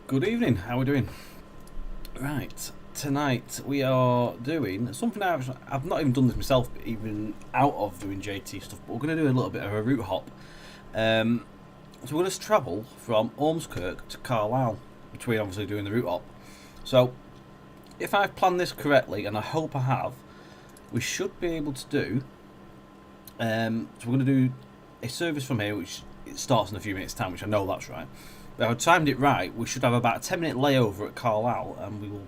Good evening, how are we doing? Right, tonight we are doing something I've not even done this myself, even out of doing JT stuff, but we're going to do a little bit of a route hop. So we're going to travel from Ormskirk to Carlisle, between obviously doing the route hop. So, if I've planned this correctly, and I hope I have, we should be able to do, so we're going to do a service from here, which it starts in a few minutes time, which I know that's right. If I timed it right, we should have about a 10-minute layover at Carlisle, and we will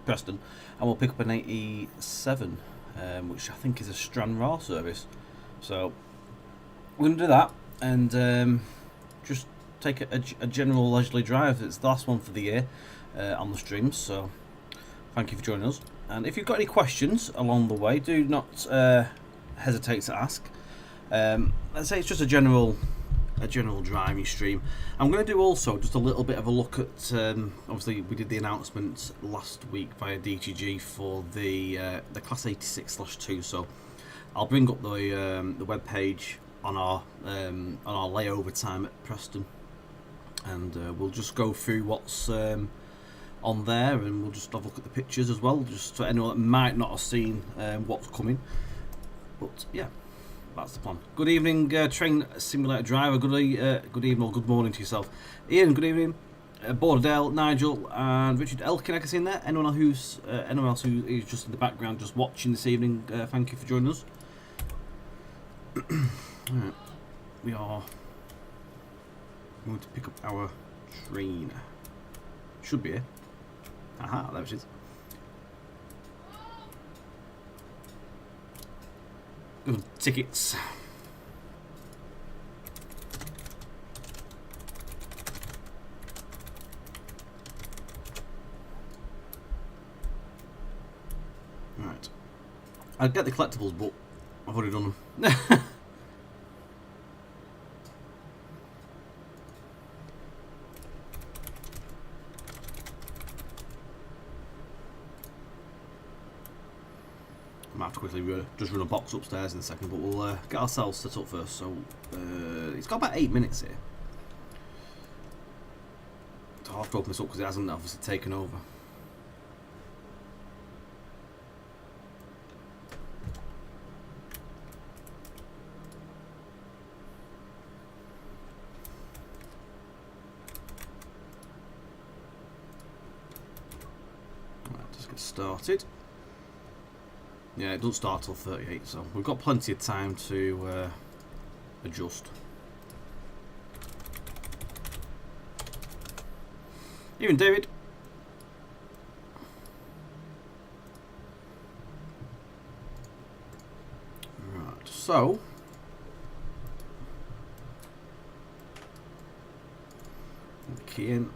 Preston, and we'll pick up an 87, which I think is a Stranraer service. So we're going to do that, and just take a general leisurely drive. It's the last one for the year on the streams, so thank you for joining us. And if you've got any questions along the way, do not hesitate to ask. Let's say it's just a general driving stream. I'm going to do also just a little bit of a look at, obviously we did the announcement last week via DTG for the Class 86/2, so I'll bring up the web page on our layover time at Preston, and we'll just go through what's on there, and we'll just have a look at the pictures as well, just for anyone that might not have seen what's coming. But yeah, that's the plan. Good evening, train simulator driver. Good evening or good morning to yourself, Ian. Good evening, Bordell, Nigel, and Richard Elkin. I can see in there. Anyone else who is just in the background, just watching this evening, thank you for joining us. Right. We are going to pick up our train. Should be here. Aha, there it is. Good tickets. Right. I'd get the collectibles, but I've already done them. I might have to quickly just run a box upstairs in a second, but we'll get ourselves set up first. So it's got about 8 minutes here. So I'll have to open this up because it hasn't obviously taken over. Right, just get started. Yeah, it doesn't start till 38, so we've got plenty of time to adjust. Even David. Right, so key in.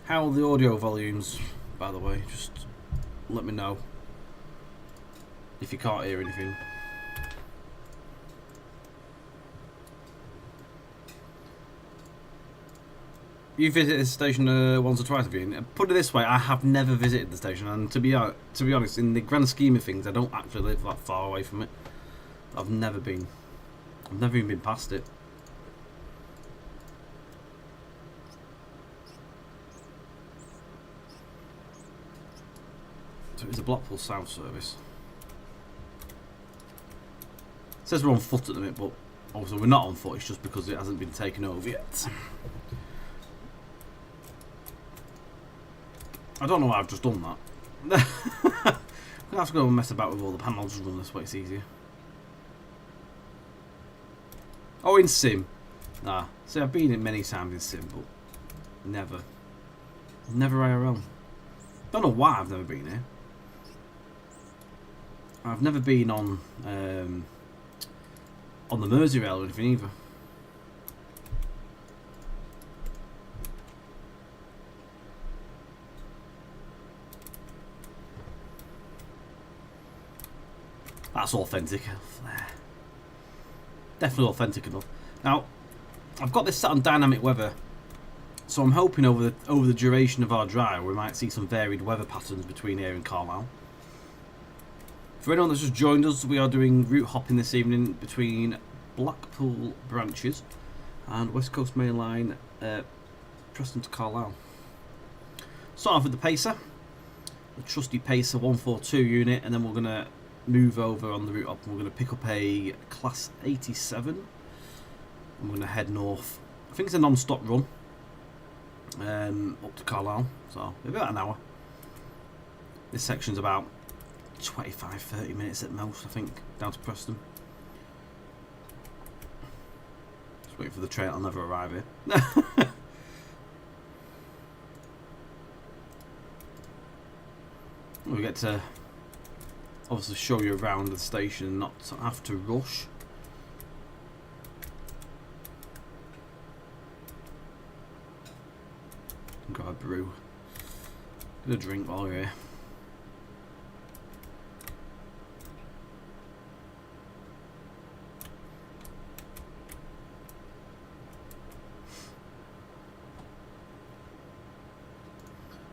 How are the audio volumes? By the way, just let me know if you can't hear anything. You visited this station once or twice, have you? Put it this way, I have never visited the station, and to be honest, in the grand scheme of things, I don't actually live that far away from it. I've never even been past it. So it's a Blackpool South service. It says we're on foot at the minute, but obviously we're not on foot, it's just because it hasn't been taken over yet. I don't know why I've just done that. I'm gonna have to go and mess about with all the panels, just run this way, it's easier. Oh, in Sim. Nah, see, I've been in many times in Sim, but never IRL. Don't know why I've never been here. I've never been on the Merseyrail or anything either. That's authentic. Definitely authentic enough. Now, I've got this set on dynamic weather, so I'm hoping over the duration of our drive we might see some varied weather patterns between here and Carlisle. For anyone that's just joined us, we are doing route hopping this evening between Blackpool Branches and West Coast Main Line, Preston to Carlisle. Start off with the Pacer, the trusty Pacer 142 unit, and then we're going to move over on the route up and we're going to pick up a Class 87 and we're going to head north. I think it's a non-stop run up to Carlisle, so about an hour. This section's about 25-30 minutes at most, I think, down to Preston. Just wait for the train, I'll never arrive here. We get to obviously show you around the station and not have to rush. Got a brew. Get a drink while you're here.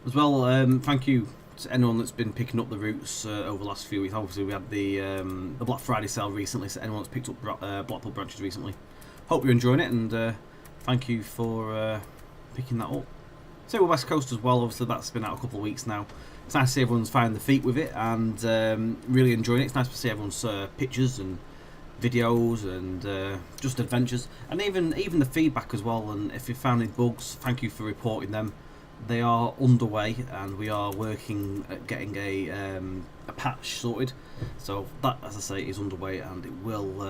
As well, thank you to anyone that's been picking up the routes over the last few weeks. Obviously, we had the Black Friday sale recently, so anyone that's picked up Blackpool Branches recently, hope you're enjoying it, and thank you for picking that up. So West Coast as well, obviously that's been out a couple of weeks now. It's nice to see everyone's finding the feet with it and really enjoying it. It's nice to see everyone's pictures and videos and just adventures, and even the feedback as well. And if you found any bugs, thank you for reporting them. They are underway and we are working at getting a patch sorted, so that, as I say, is underway and it will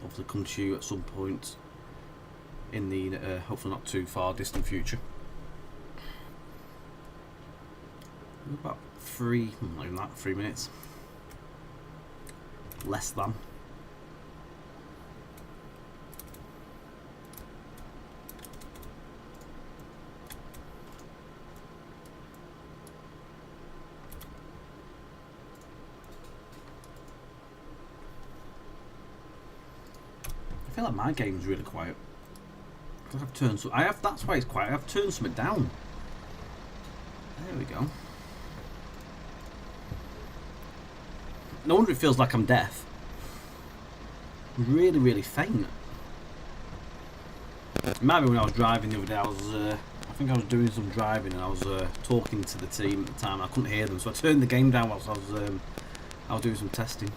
obviously come to you at some point in the hopefully not too far distant future. About 3 minutes less than. I feel like my game's really quiet. I've turned so that's why it's quiet. I've turned something down. There we go. No wonder it feels like I'm deaf. I'm really, really faint. It might be when I was driving the other day. I think I was doing some driving and I was talking to the team at the time. I couldn't hear them, so I turned the game down whilst I was doing some testing.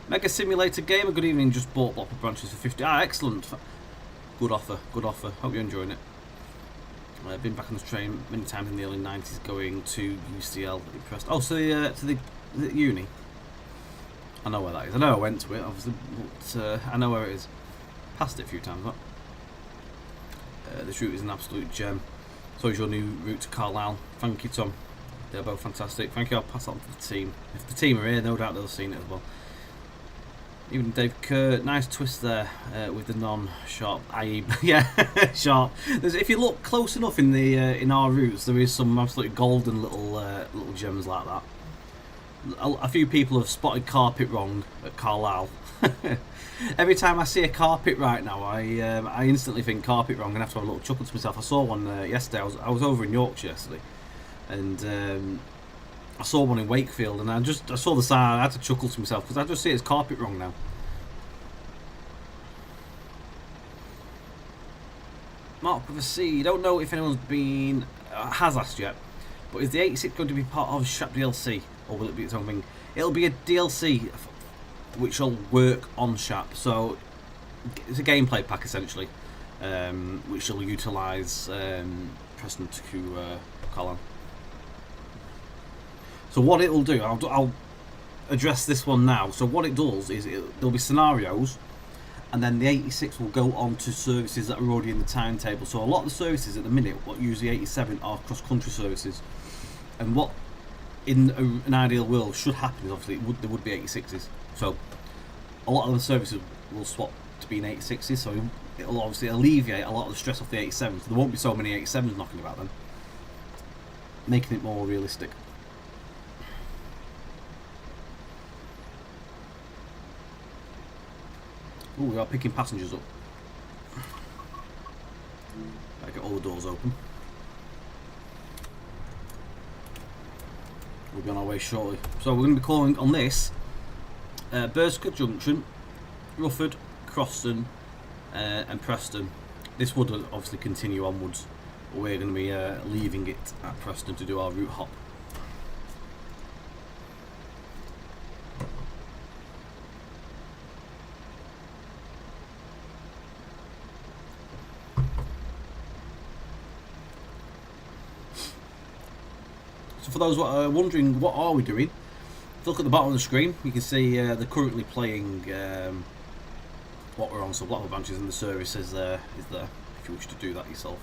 Mega Simulator Gamer, good evening. Just bought Blackpool Branches for 50. Ah, excellent. Good offer, good offer. Hope you're enjoying it. I've been back on this train many times in the early 90s going to UCL. Impressed. Oh, so to the uni. I know where that is. I know I went to it, obviously, but I know where it is. Passed it a few times, what? This route is an absolute gem. So is your new route to Carlisle. Thank you, Tom. They're both fantastic. Thank you. I'll pass that on to the team. If the team are here, no doubt they'll have seen it as well. Even Dave Kerr, nice twist there with the non-sharp, i.e. yeah, sharp. If you look close enough in the in our routes, there is some absolutely golden little gems like that. A few people have spotted carpet wrong at Carlisle. Every time I see a carpet right now, I instantly think carpet wrong and have to have a little chuckle to myself. I saw one yesterday. I was over in Yorkshire yesterday, and I saw one in Wakefield, and I saw the sign. I had to chuckle to myself because I just see it as carpet wrong now. Mark with a C. Don't know if anyone's has asked yet, but is the 86 going to be part of Shap DLC, or will it be its own thing? It'll be a DLC which will work on Shap. So it's a gameplay pack essentially, which will utilise Preston to Carlisle. So what it will do, I'll address this one now. So what it does is there'll be scenarios, and then the 86 will go on to services that are already in the timetable. So a lot of the services at the minute, what use the 87, are cross-country services. And what, in an ideal world, should happen is obviously there would be 86s. So a lot of the services will swap to being 86s. So it'll obviously alleviate a lot of the stress off the 87s. There won't be so many 87s knocking about then, making it more realistic. Oh, we are picking passengers up. Better get all the doors open. we'll be on our way shortly. So we're going to be calling on this Ormskirk Junction, Rufford, Croston and Preston. This would obviously continue onwards, but we're going to be leaving it at Preston to do our route hop. So for those who are wondering what are we doing, if you look at the bottom of the screen, you can see they're currently playing what we're on, so Blackpool Branches, and the service is there if you wish to do that yourself.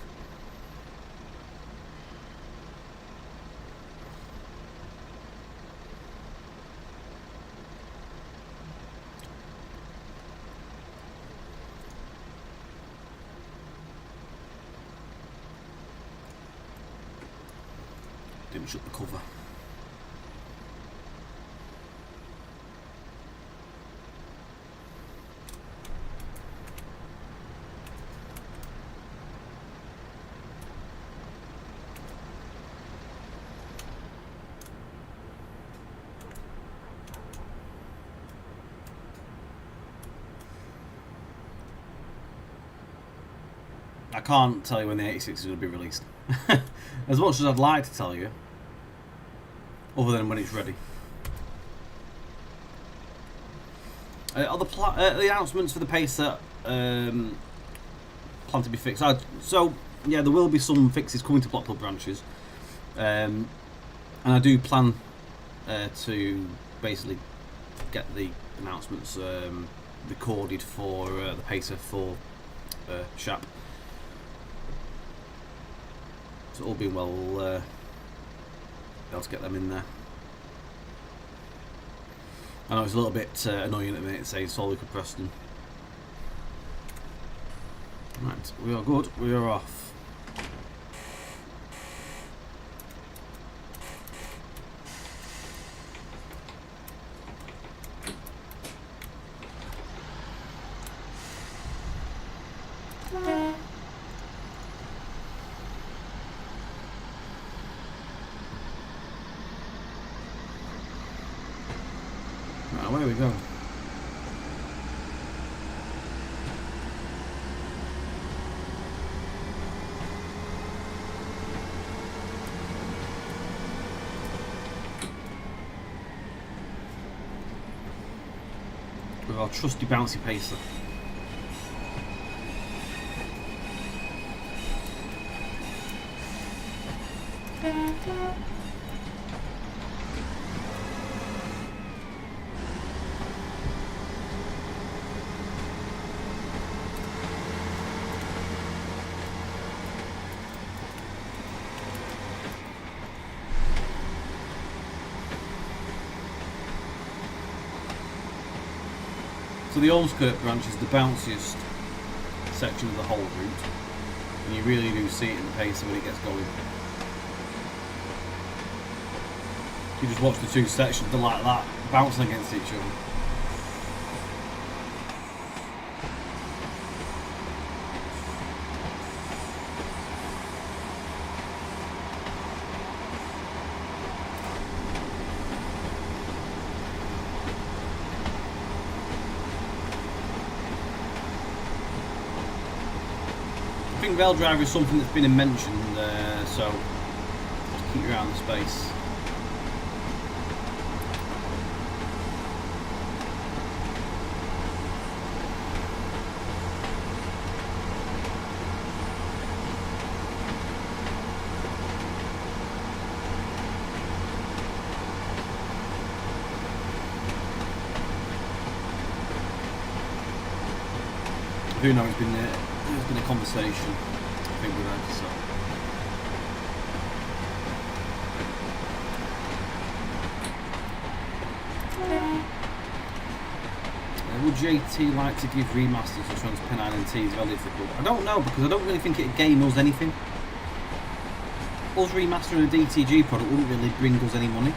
Didn't shut the cover. I can't tell you when the 86 is going to be released. As much as I'd like to tell you, other than when it's ready. Are the announcements for the Pacer plan to be fixed? So yeah, there will be some fixes coming to Blackpool Branches, and I do plan to basically get the announcements recorded for the Pacer for Shap. So all being well, we'll be able to get them in there. I know it's a little bit annoying at the minute saying solely for Preston. Right, we are good, we are off. Right, away we go. With our trusty bouncy pacer. So the Ormskirk Branch is the bounciest section of the whole route, and you really do see it in the pacer when it gets going. You just watch the two sections, they're like that, bouncing against each other. I think rail driver is something that's been mentioned, so just keep your eye on the space. I do know there's been a conversation, I think, with that, so. Would JT like to give remasters of Trans Pennine and T is very difficult? I don't know, because I don't really think it'd gain us anything. Us remastering a DTG product wouldn't really bring us any money.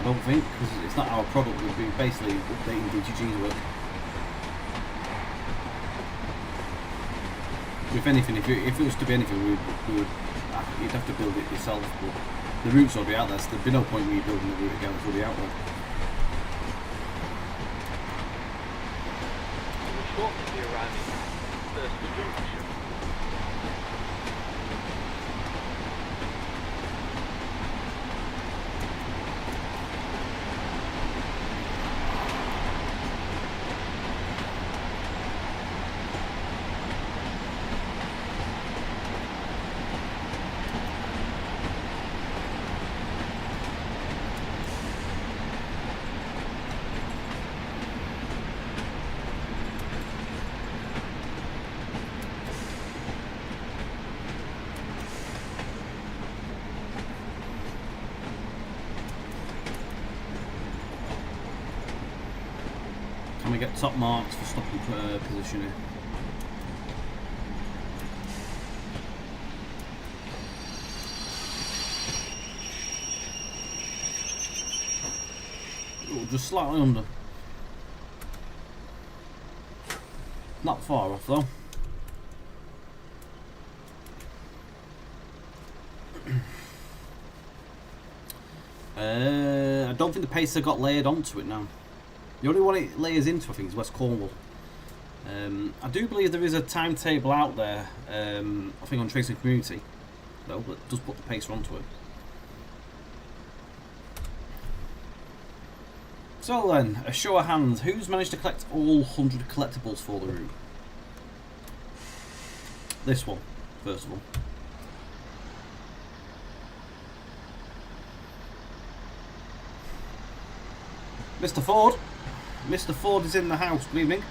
I don't think, because it's not our product, we'd be basically updating DTG's work. If anything, if it was to be anything, you'd have to build it yourself. But The route's already out there, so there'd be no point rebuilding the route again. It's already out there. We're short to be arriving at Preston Junction. Can we get top marks for stopping position here? Oh, just slightly under. Not far off though. I don't think the pacer got layered onto it now. The only one it layers into, I think, is West Cornwall. I do believe there is a timetable out there, I think on Tracing Community, though, but does put the pacer onto it. So then, a show of hands, who's managed to collect all 100 collectibles for the route? This one, first of all. Mr. Ford. Mr. Ford is in the house. Good evening.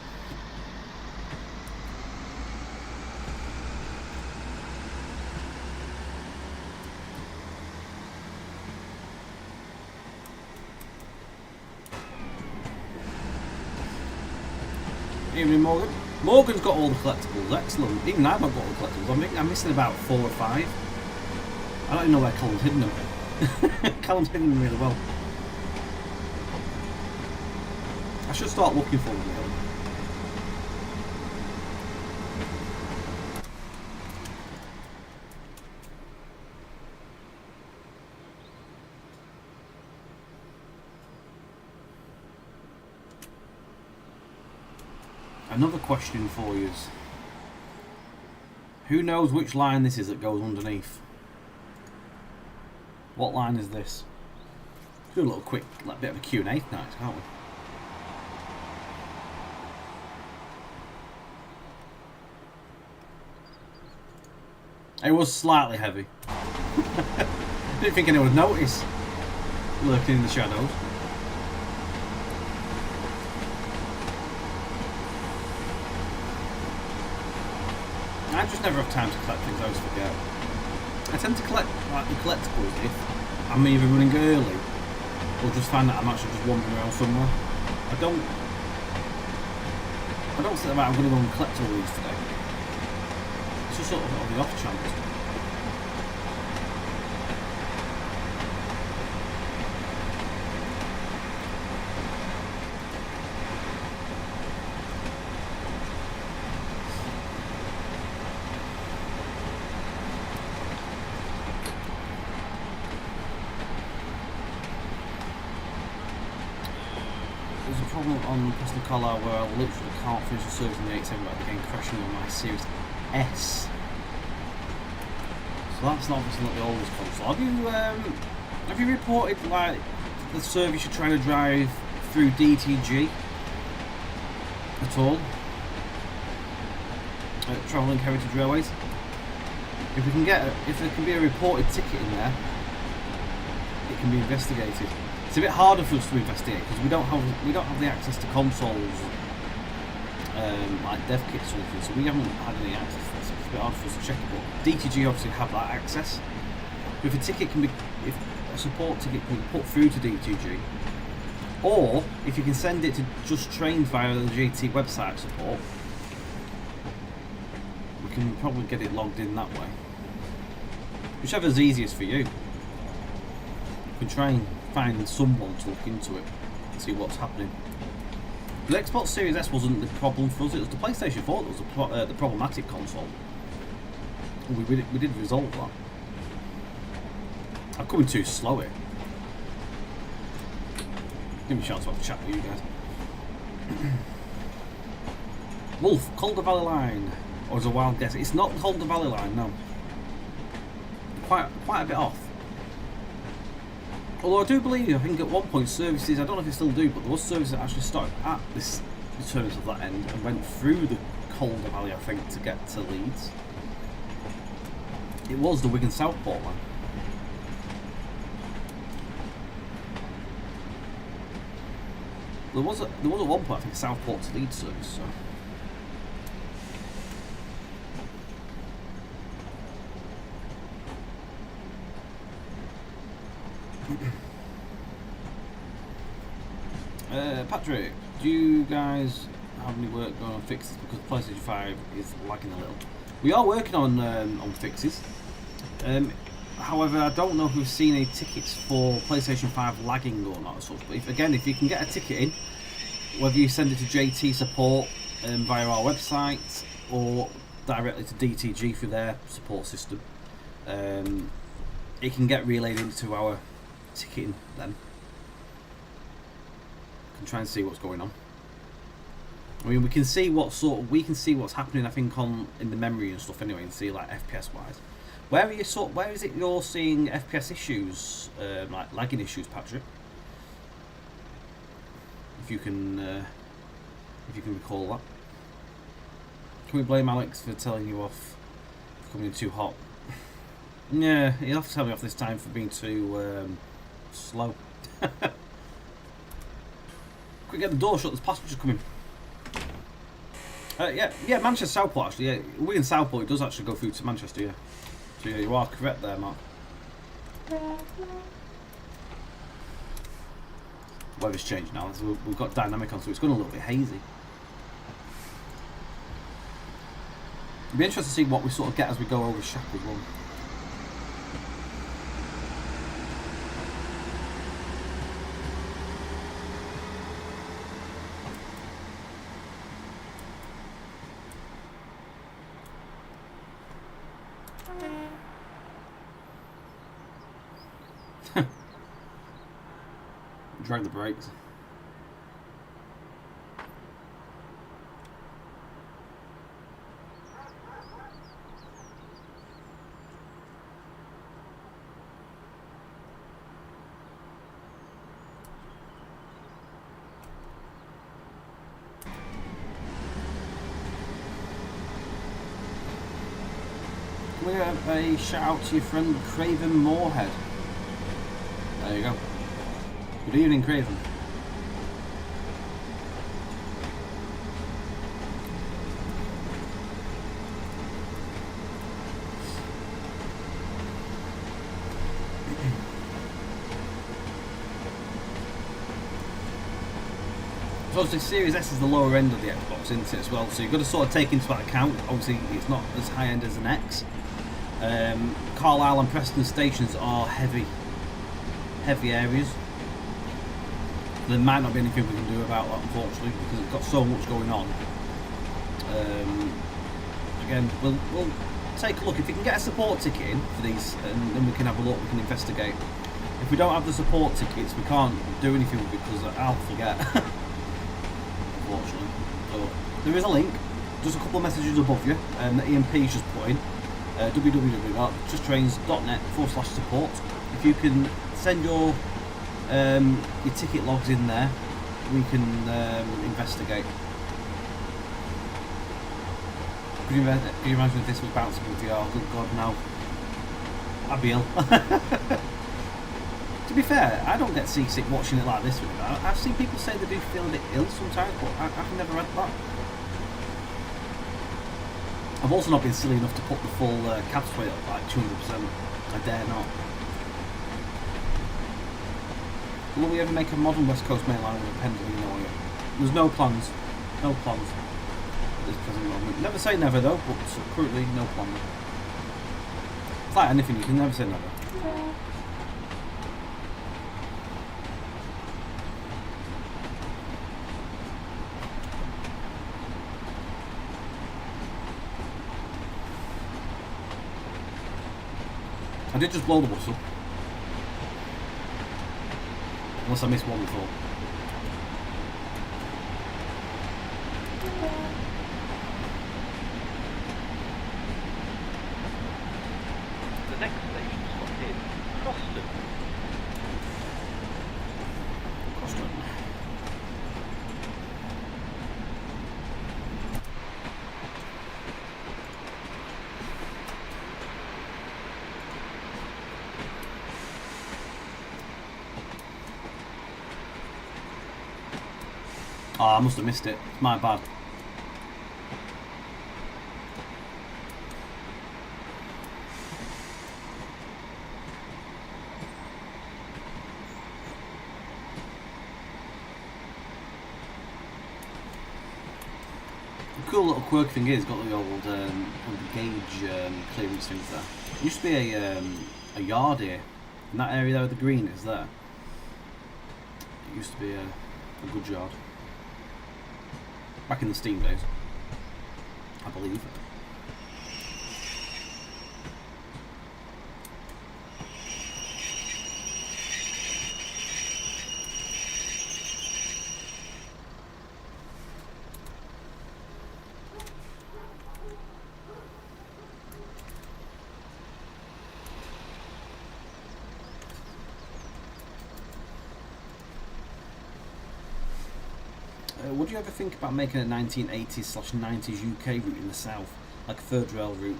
Evening, Morgan. Morgan's got all the collectibles. Excellent. Even I've not got all the collectibles. I'm missing about 4 or 5. I don't even know where Callum's hidden them. Callum's hidden them really well. I should start looking for them now. Another question for you is, who knows which line this is that goes underneath? What line is this? Do a little quick, like, bit of a Q&A tonight, can't we? It was slightly heavy. Didn't think anyone would notice. Lurking in the shadows. I just never have time to collect things, I always forget. I tend to collect like the collectibles if I'm either running early or just find that I'm actually just wandering around somewhere. I don't think about I'm going to go and collect all these today. It's just sort of on the off chance. There's a problem on Preston Carlisle where I literally can't finish the service in the 87 without again crashing on my Series S. So that's not obviously not the oldest console. Have you reported like the service you're trying to drive through DTG at all? Travelling Heritage Railways. If there can be a reported ticket in there, it can be investigated. It's a bit harder for us to investigate because we don't have the access to consoles like dev kits or anything, so we haven't had any access to this. It's a bit hard for us to check it. But DTG obviously have that access. If a support ticket can be put through to DTG, or if you can send it to Just Trains via the GT website support, we can probably get it logged in that way. Whichever's easiest for you. We can try and find someone to look into it and see what's happening. The Xbox Series S wasn't the problem for us, it was the PlayStation 4 that was the problematic console. We did resolve that. I'm coming too slow here. Give me a chance to have a chat with you guys. Wolf, Calder Valley Line. Or is a wild guess? It's not Calder Valley Line, no. Quite a bit off. Although I do believe, I think at one point services, I don't know if they still do, but there was services that actually started at this the terminus of that end and went through the Calder Valley, I think, to get to Leeds. It was the Wigan Southport line. There was at one point, I think, Southport to Leeds service. So. Patrick, do you guys have any work going on fixes because PlayStation 5 is lagging a little? We are working on fixes. However, I don't know if we've seen any tickets for PlayStation 5 lagging or not as such. But if you can get a ticket in, whether you send it to JT support via our website or directly to DTG through their support system, it can get relayed into our ticketing then. Can try and see what's going on. I mean, we can see what's happening. I think in the memory and stuff anyway, and see like FPS wise. Where is it you're seeing FPS issues, like lagging issues, Patrick? If you can recall that. Can we blame Alex for telling you off for coming in too hot? Yeah, you'll have to tell me off this time for being too slow. Quick, get the door shut. There's passengers coming. Yeah, Manchester Southport actually. Yeah, Wigan Southport. It does actually go through to Manchester. Yeah. So yeah, you are correct there, Mark. Weather's changed now. So we've got dynamic on, so it's going a little bit hazy. It'll be interesting to see what we sort of get as we go over Shackles Run. Drag the brakes. Can we have a shout out to your friend Craven Moorhead? There you go. Good evening, Craven. So obviously Series S is the lower end of the Xbox, isn't it, as well? So you've got to sort of take into that account. Obviously it's not as high end as an X. Carlisle and Preston stations are heavy areas. There might not be anything we can do about that, unfortunately, because it's got so much going on. Again, we'll take a look. If you can get a support ticket in for these, and then we can have a look, we can investigate. If we don't have the support tickets, we can't do anything because I'll forget. Unfortunately. So, there is a link, just a couple of messages above you, that EMP's just put in. www.justtrains.net/support. If you can send your ticket logs in there, we can investigate. Could you imagine if this was bouncing with VR? Good God, no. Abiel. To be fair, I don't get seasick watching it like this. I've seen people say they do feel a bit ill sometimes, but I've never read that. I've also not been silly enough to put the full cab weight up like 200%. I dare not. Will we ever make a modern West Coast main line with a pendulum in oil? There's no plans. No plans at this present moment. Never say never though, but currently no plans. It's like anything, you can never say never. I did just blow the whistle. Unless I missed one before. The next station stop is Preston. Preston. Oh, I must have missed it. It's my bad. The cool little quirky thing is, got the old gauge clearance things there. There used to be a yard here. In that area there with the green is there. It used to be a good yard. Back in the Steam days, I believe. Would you ever think about making a 1980s/90s UK route in the south, like a third rail route?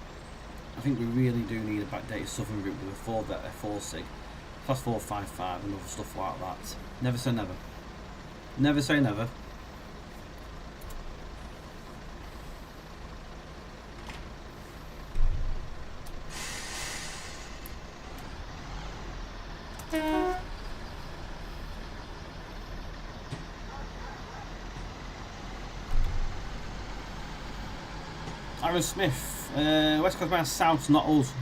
I think we really do need a backdated southern route with a 4 sig, fast 455 and other stuff like that. Never say never. Never say never. Aaron Smith, West Coast Main South, not us.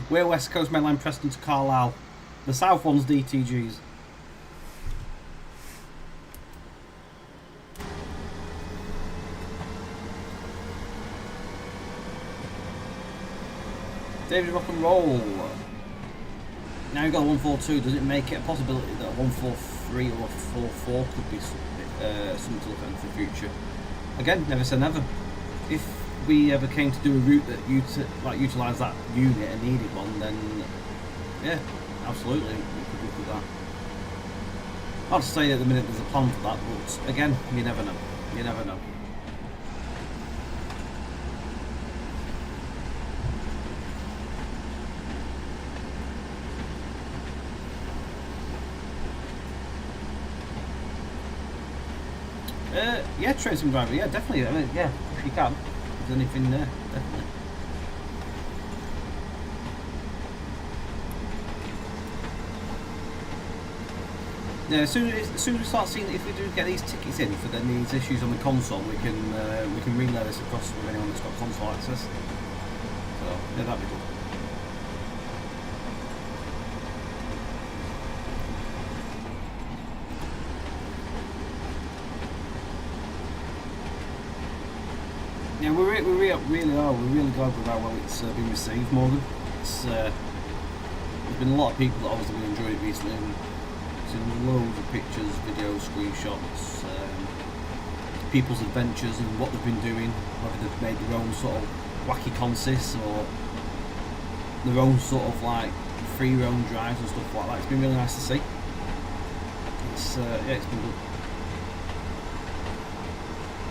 We're West Coast Main Line Preston to Carlisle. The South one's DTGs. David Rock and Roll. Now you've got a 142. Does it make it a possibility that a 143 or a 44 could be something to look at in the future? Again, never say never. If we ever came to do a route that utilised that unit and needed one, then yeah, absolutely, we could look at that. I'd say at the minute there's a plan for that, but again, you never know. You never know. Yeah, train sim driver, yeah, definitely. I mean, yeah, if you can. If there's anything there, definitely. Yeah, as soon as we start seeing, if we do get these tickets in for these issues on the console, we can relay this across with anyone that's got console access. So yeah, that'd be good. Yeah, we really are. We're really glad with how well it's been received, Morgan. There's been a lot of people that obviously have enjoyed it recently, and seen loads of pictures, videos, screenshots, people's adventures and what they've been doing, whether they've made their own sort of wacky consists or their own sort of like free roam drives and stuff like that. It's been really nice to see. It's yeah, it's been good.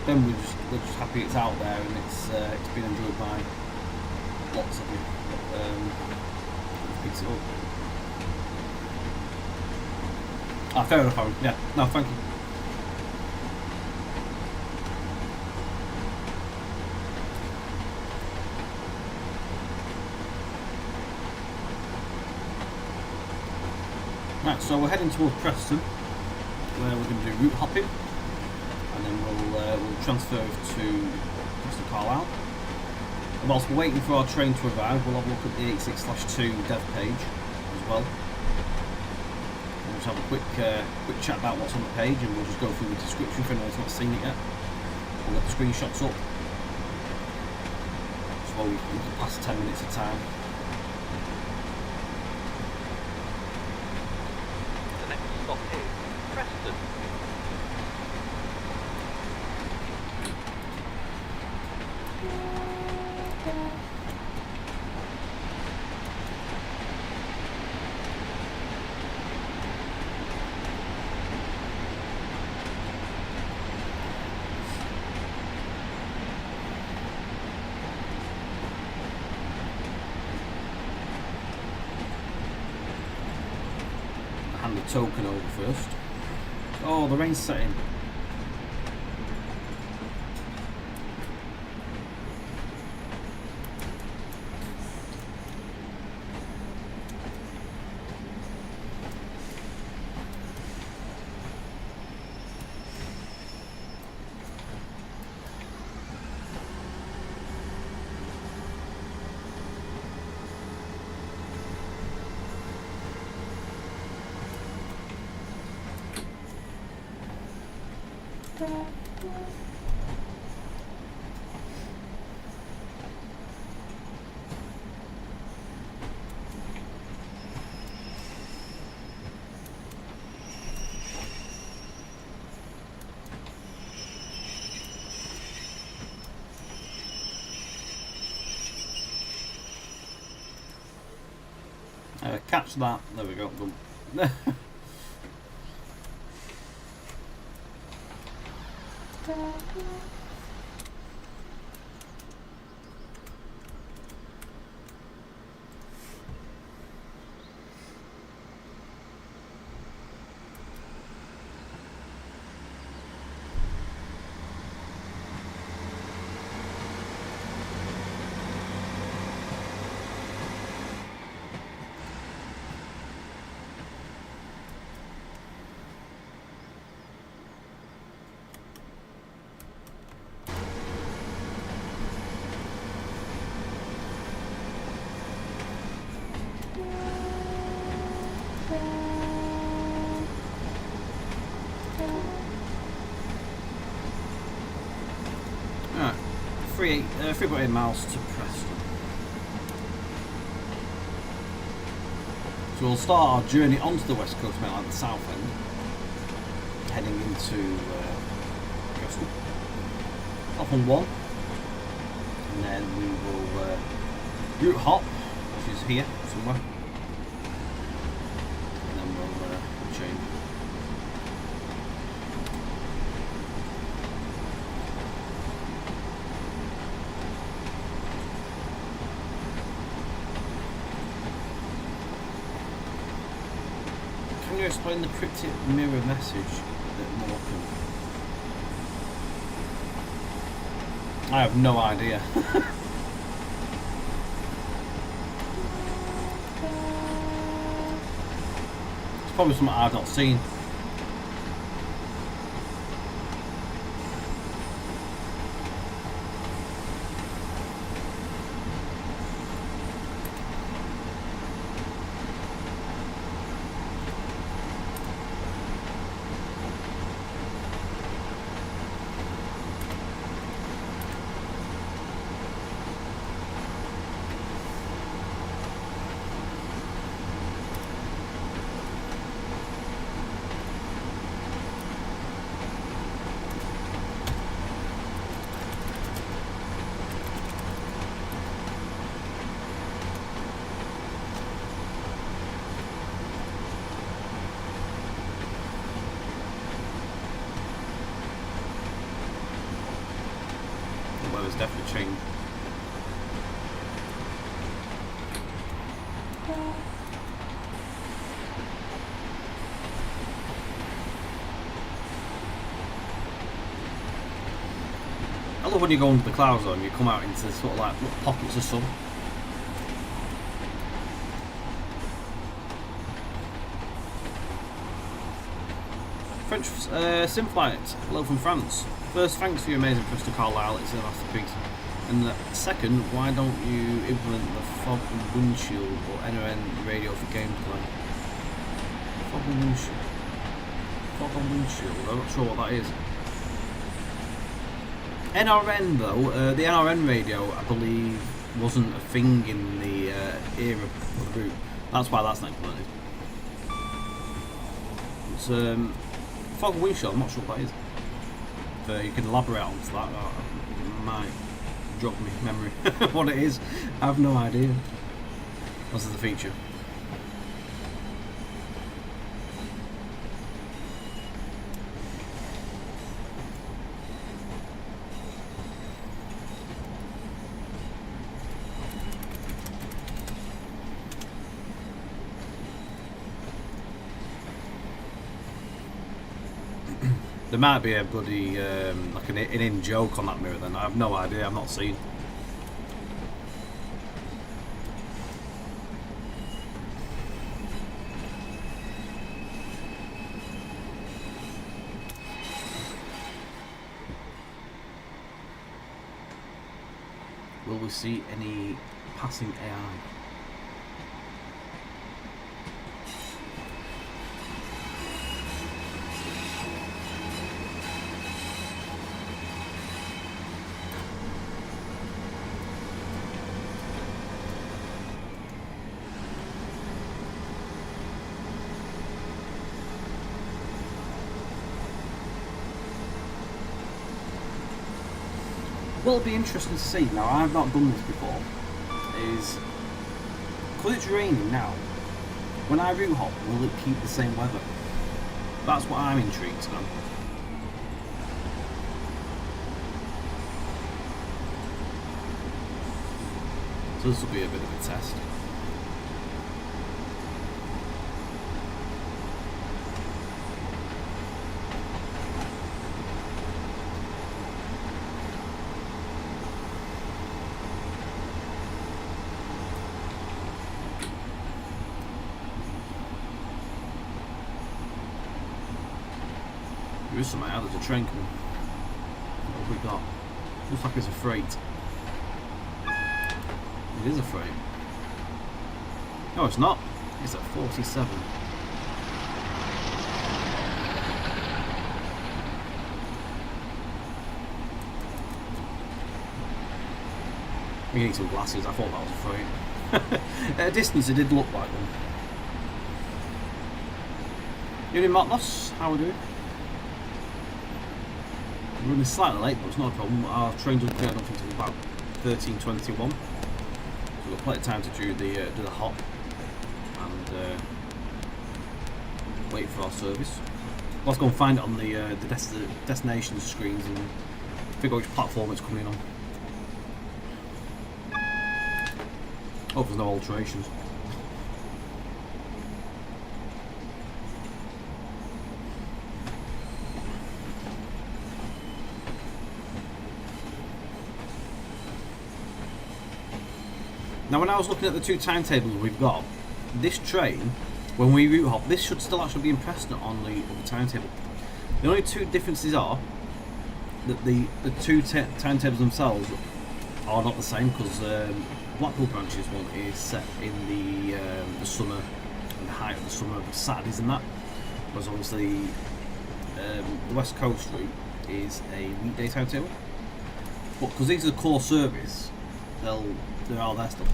Then we're just happy it's out there and it's been enjoyed by lots of people. Picks it up. Ah, fair enough, Aaron. Yeah, no, thank you. Right, so we're heading towards Preston, where we're going to do route hopping. And then we'll transfer to Carlisle. And whilst we're waiting for our train to arrive, we'll have a look at the 86/2 dev page as well. We'll just have a quick chat about what's on the page, and we'll just go through the description for anyone who's not seen it yet. We'll get the screenshots up. So we can pass 10 minutes of time. The next stop is Hand the token over first. Oh, the rain's setting. Catch that. There we go. Boom. Alright, 3.8 miles to Preston. So we'll start our journey onto the west coast, mainland, the south end, heading into Preston. Off on 1, and then we will route hop, which is here somewhere, and then we'll change. Can you explain the cryptic mirror message a bit more? I have no idea. It's probably something I've not seen. The weather's definitely changed. I love when you go under the clouds though and you come out into sort of like little pockets of sun. French Simflight, hello from France. First, thanks for your amazing Preston Carlisle, it's a masterpiece. And second, why don't you implement the fog and windshield or NON radio for gameplay? Fog and windshield. Fog and windshield, I'm not sure what that is. NRN though, the NRN radio I believe wasn't a thing in the era of the route. That's why that's not implemented. It's fog and windshield, I'm not sure what that is. If you can elaborate on that, I might jogged me memory. What it is, I have no idea. This is the feature. There might be a bloody like an in joke on that mirror then. I have no idea, I've not seen. Will we see any passing AI? Well, it'll be interesting to see. Now, I've not done this before. Is because it's raining now. When I route hop, will it keep the same weather? That's what I'm intrigued to know. So this will be a bit of a test. There is something out, there's a train coming. What have we got? Looks like it's a freight. It is a freight. No, it's not. It's at 47. We need some glasses, I thought that was a freight. At a distance it did look like one. You doing, Matlos? How are we doing? We're running slightly late, but it's not a problem. Our train doesn't get off until about 13:21. So we've got plenty of time to do the hop and wait for our service. Let's go and find it on the destination screens and figure out which platform it's coming on. Hope there's no alterations. Now, when I was looking at the two timetables we've got, this train, when we route hop, this should still actually be in Preston on the timetable. The only two differences are that the two timetables themselves are not the same, because Blackpool Branches one is set in the summer, in the height of the summer, Saturdays and that, whereas obviously the West Coast route is a weekday timetable. But because these are the core service, they're all there still.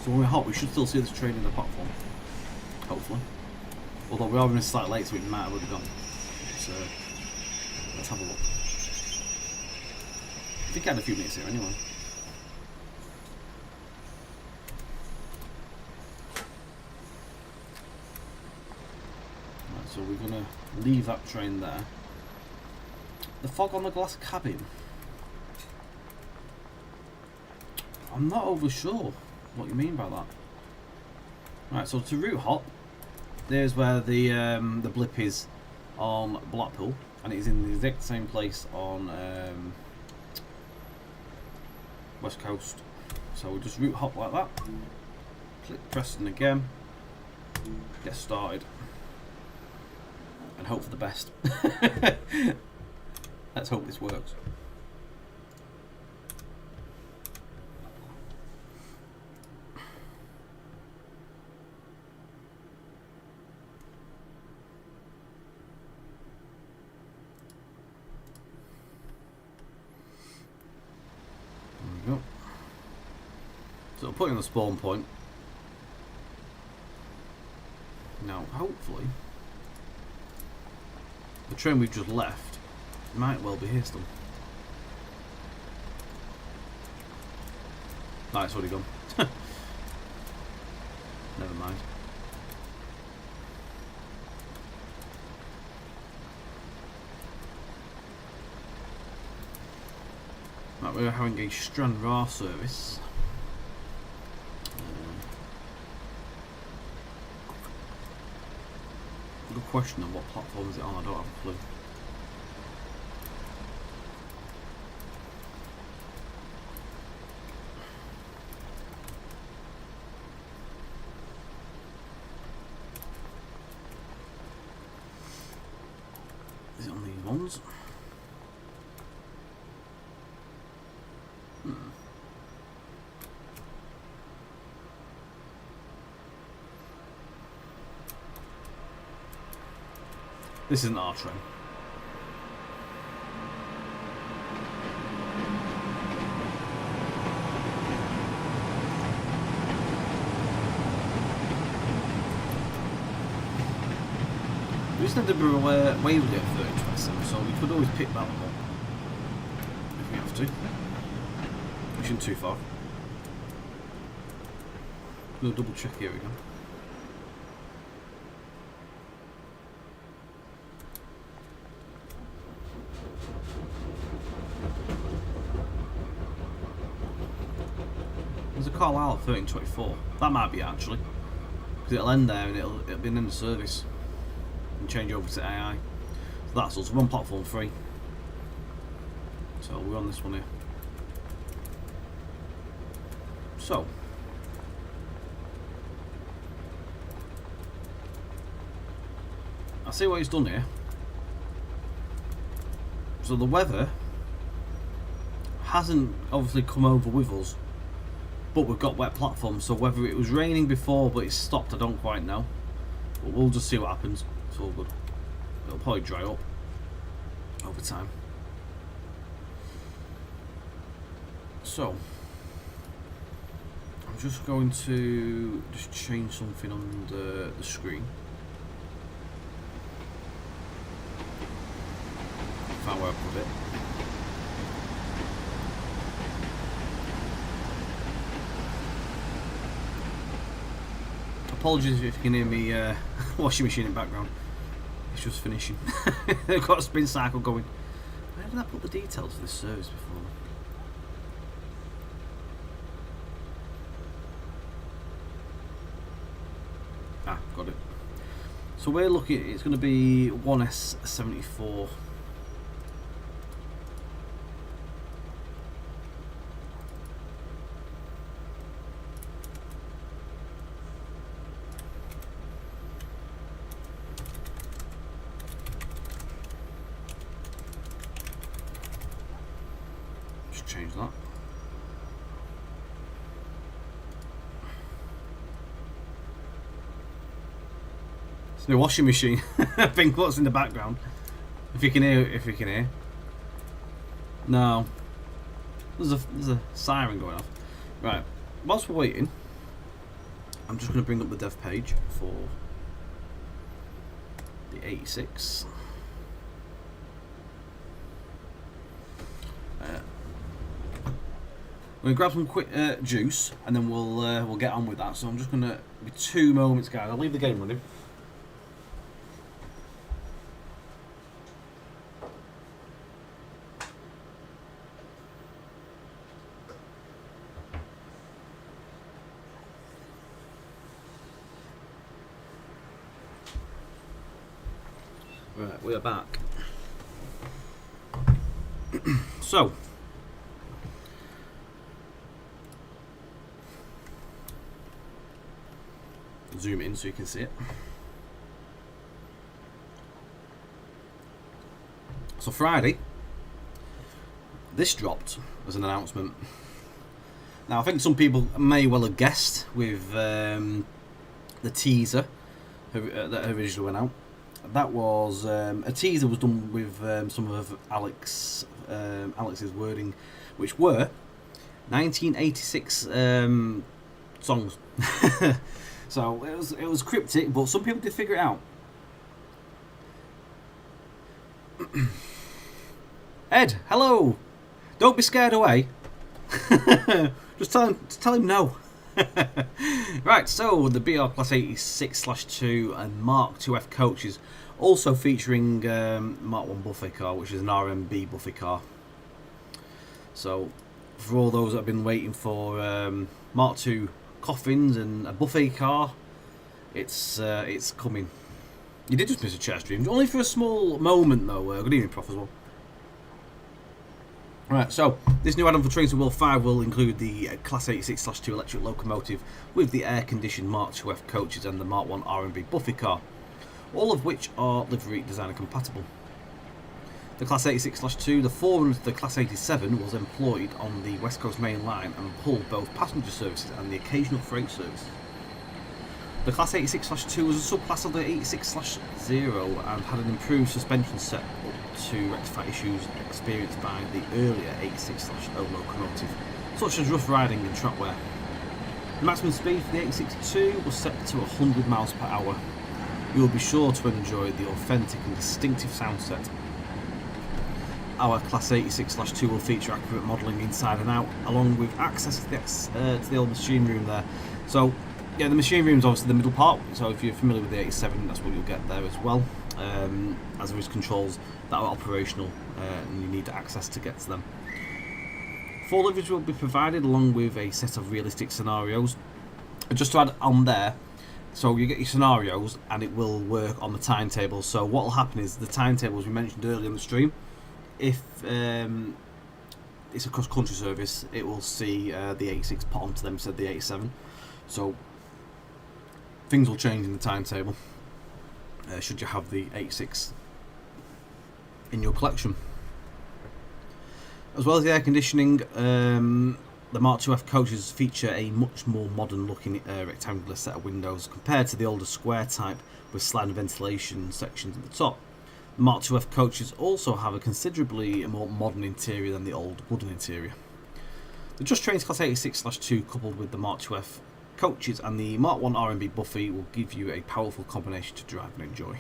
So when we hop, we should still see this train in the platform, hopefully. Although we are running slightly late, so it might have already gone. So let's have a look. I think I had a few minutes here anyway. Right, so we're gonna leave that train there. The fog on the glass cabin. I'm not over sure what you mean by that. Right, so to route hop, there's where the blip is on Blackpool, and it is in the exact same place on West Coast. So we'll just route hop like that. Click Preston again. Get started, and hope for the best. Let's hope this works. So I'll put in the spawn point. Now, hopefully, the train we've just left might well be here still. Oh, it's already gone. Never mind. Right, we're having a Stranraer service. Good question on what platform is it on, I don't have a clue. Is it on these ones? This isn't our train. We just had to be away with it at 3027, so we could always pick that one up if we have to. Which isn't too far. We'll double check here again. There's a Carlisle 1324. That might be actually. Because it'll end there and it'll be an end of service. And change over to AI. So that's us. We're on platform 3. So we're on this one here. So. I see what he's done here. So the weather hasn't obviously come over with us, but we've got wet platforms, so whether it was raining before but it's stopped, I don't quite know. But we'll just see what happens. It's all good. It'll probably dry up over time. So I'm just going to change something on the screen. Find where I put it. Apologies if you can hear me washing machine in the background. It's just finishing. They've got a spin cycle going. Where did I put the details for this service before? Ah, got it. So we're looking, it's going to be 1S74. Change that. It's the washing machine. I think what's in the background. If you can hear, No. There's a siren going off. Right. Whilst we're waiting, I'm just going to bring up the dev page for the 86. We're gonna grab some quick juice, and then we'll get on with that. So I'm just gonna be 2 moments, guys. I'll leave the game running. Right, we are back. So. Zoom in so you can see it. So Friday, this dropped as an announcement. Now I think some people may well have guessed with the teaser that originally went out. That was a teaser was done with some of Alex's wording, which were 1986 songs. So it was cryptic, but some people did figure it out. Ed, hello! Don't be scared away. Just tell him no. Right, so the BR Class 86/2 and Mark 2F coaches, also featuring Mark 1 buffet car, which is an RMB buffet car. So for all those that have been waiting for Mark 2 coffins and a buffet car, it's coming. You did just miss a chat stream, only for a small moment though. Good evening, Prof, as well. Right, so this new add-on for Trains to World 5 will include the Class 86/2 electric locomotive with the air-conditioned Mark 2F coaches and the Mark 1 R&B buffet car, all of which are livery designer compatible. The Class 86/2, the forerunner to the Class 87, was employed on the West Coast Main Line and pulled both passenger services and the occasional freight service. The Class 86/2 was a subclass of the 86/0 and had an improved suspension set to rectify issues experienced by the earlier 86/0 locomotive, such as rough riding and track wear. The maximum speed for the 86/2 was set to 100 miles per hour. You will be sure to enjoy the authentic and distinctive sound set. Our Class 86/2 will feature accurate modelling inside and out, along with access to the old machine room there. So, yeah, the machine room is obviously the middle part, so if you're familiar with the 87, that's what you'll get there as well, as there is controls that are operational and you need access to get to them. 4 liveries will be provided along with a set of realistic scenarios. Just to add on there, so you get your scenarios and it will work on the timetable. So what will happen is the timetable, as we mentioned earlier in the stream, if it's a cross-country service, it will see the 86 put onto them instead of the 87. So things will change in the timetable should you have the 86 in your collection. As well as the air conditioning, the Mark 2F coaches feature a much more modern looking rectangular set of windows compared to the older square type with sliding ventilation sections at the top. The Mark 2F coaches also have a considerably more modern interior than the old wooden interior. The Just Trains Class 86/2 coupled with the Mark 2F coaches and the Mark 1 R&B buffet will give you a powerful combination to drive and enjoy.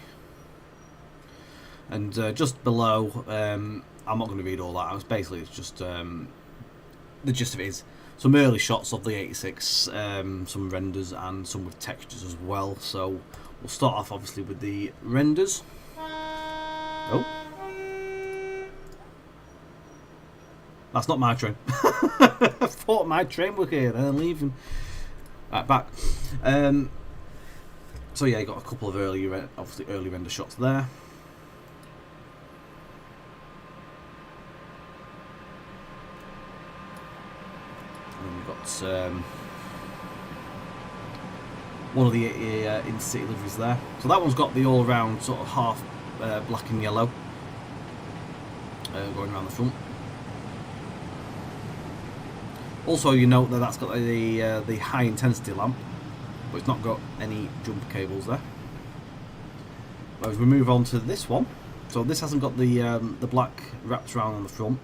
And just below, I'm not going to read all that. It's just the gist of it is some early shots of the 86, some renders and some with textures as well. So we'll start off obviously with the renders. Oh, that's not my train. I thought my train was here and I'm leaving. Right, back. So yeah, you got a couple of early render shots there. And we've got one of the intercity liveries there. So that one's got the all-round sort of half black and yellow going around the front. Also, you note that that's got the high intensity lamp, but it's not got any jumper cables there. But as we move on to this one, so this hasn't got the black wrapped around on the front.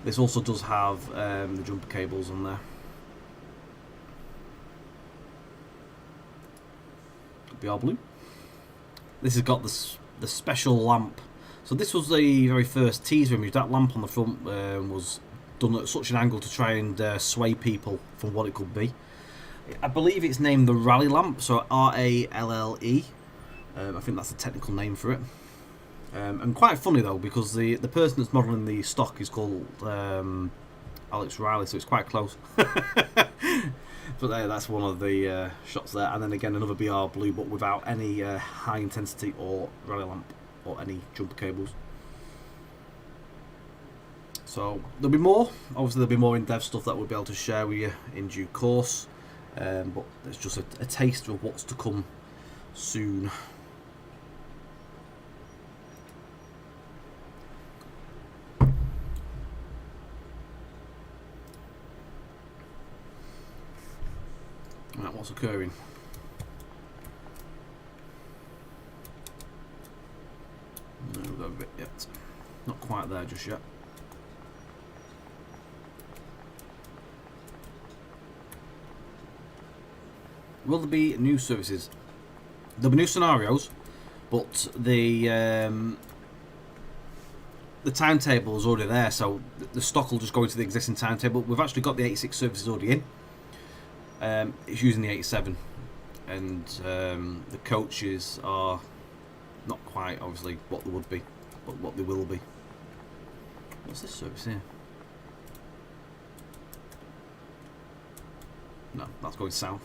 This also does have the jumper cables on there. BR blue. This has got the special lamp. So this was the very first teaser image. That lamp on the front was done at such an angle to try and sway people from what it could be. I believe it's named the Rally Lamp, so R-A-L-L-E. I think that's the technical name for it. And quite funny though, because the person that's modelling the stock is called Alex Riley, so it's quite close. But that's one of the shots there, and then again another BR blue, but without any high intensity or rally lamp or any jumper cables. So there'll be more. Obviously there'll be more in-depth stuff that we'll be able to share with you in due course. But it's just a taster of what's to come soon. Right, what's occurring? No, we've got a bit yet. Not quite there just yet. Will there be new services? There'll be new scenarios, but the the timetable is already there, so the stock will just go into the existing timetable. We've actually got the 86 services already in. It's using the 87, and the coaches are not quite, obviously, what they would be, but what they will be. What's this service here? No, that's going south.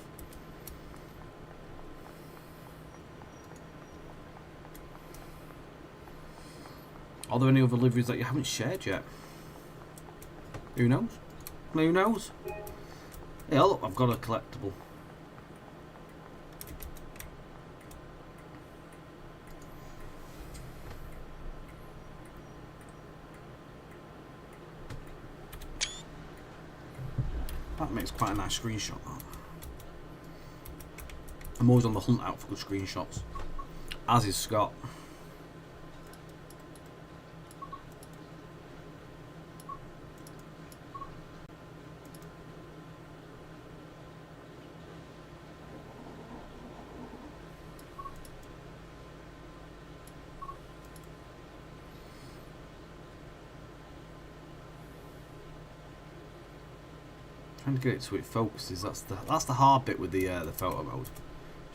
Are there any other liveries that you haven't shared yet? Who knows? Who knows? Yeah, look, I've got a collectible. That makes quite a nice screenshot, that. I'm always on the hunt out for good screenshots. As is Scott. Trying to get it so it focuses. That's the hard bit with the photo mode.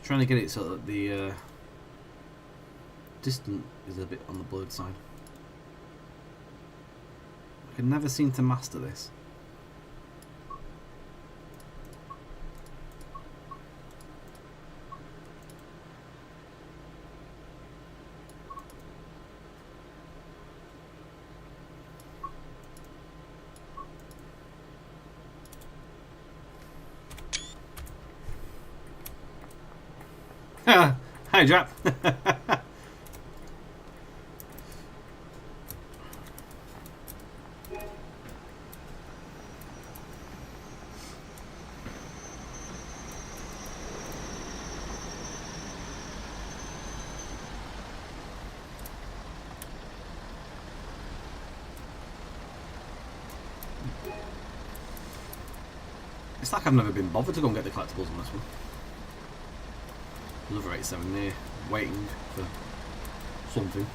Trying to get it so that the distance is a bit on the blurred side. I can never seem to master this. Hi, Jack. It's like I've never been bothered to go and get the collectibles on this one. Another 87 there, waiting for something.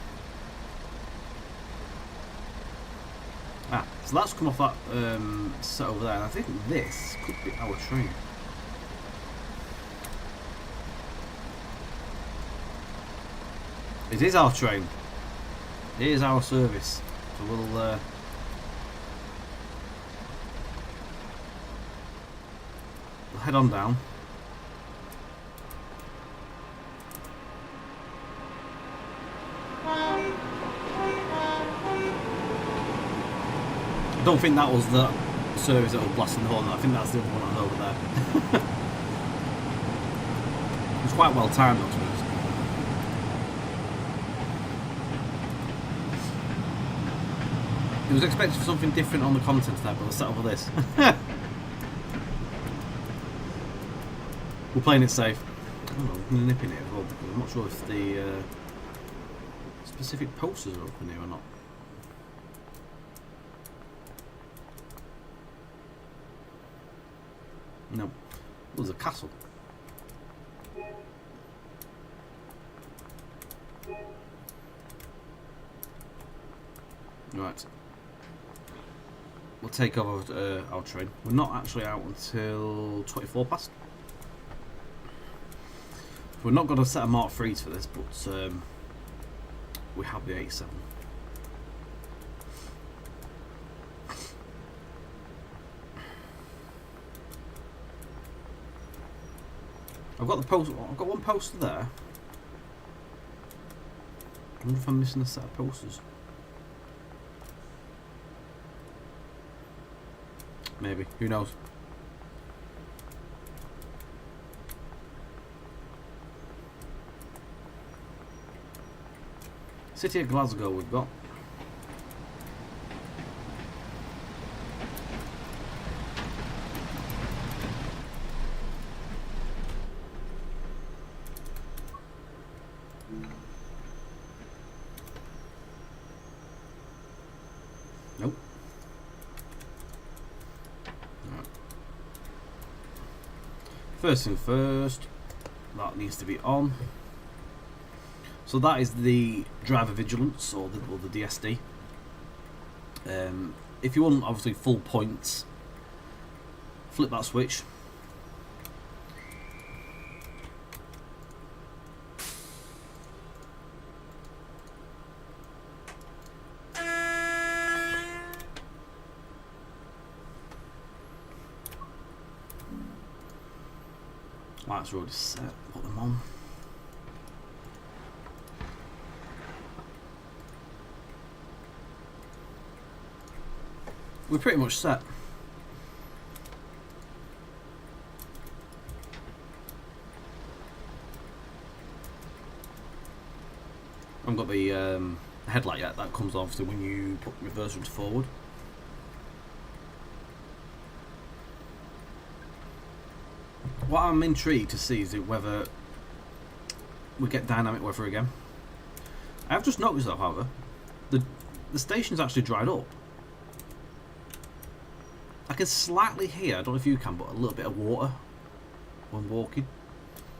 Ah, so that's come off that set over there, and I think this could be our train. It is our train. It is our service. So we'll head on down. I don't think that was the service that was blasting the horn. I think that's the other one over there. It was quite well timed, I suppose. It was expected for something different on the content tab, but let's set up for this. We're playing it safe. I don't know, we're nipping it as well because I'm not sure if the specific posters are open here or not. No, there's a castle. Right. We'll take over our train. We're not actually out until 24 past. We're not going to set a Mark 3s for this, but we have the 87. I've got the post. I've got one poster there. I wonder if I'm missing a set of posters. Maybe. Who knows? City of Glasgow we've got. Nope. Right. First thing first, that needs to be on. So that is the driver vigilance, or the DSD. If you want obviously full points, flip that switch. Lights are already set, put them on. We're pretty much set. I haven't got the headlight yet, that comes obviously when you put reverse into forward. What I'm intrigued to see is whether we get dynamic weather again. I have just noticed though, however, the station's actually dried up. I can slightly hear, I don't know if you can, but a little bit of water when walking.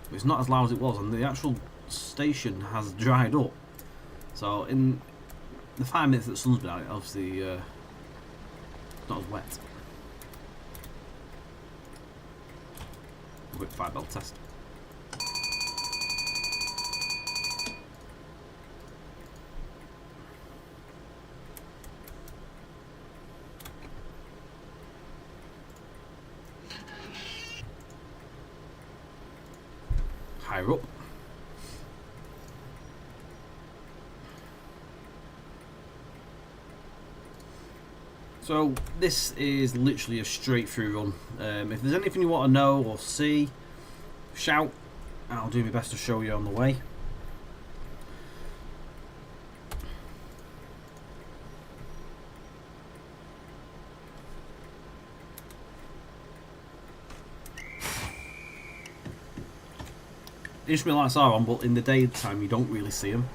But it's not as loud as it was, and the actual station has dried up. So in the 5 minutes that the sun's been out, obviously it's not as wet. Quick 5 bell test. Higher up. So this is literally a straight through run. If there's anything you want to know or see, shout. I'll do my best to show you on the way. Instrument lights are on, but in the daytime you don't really see them.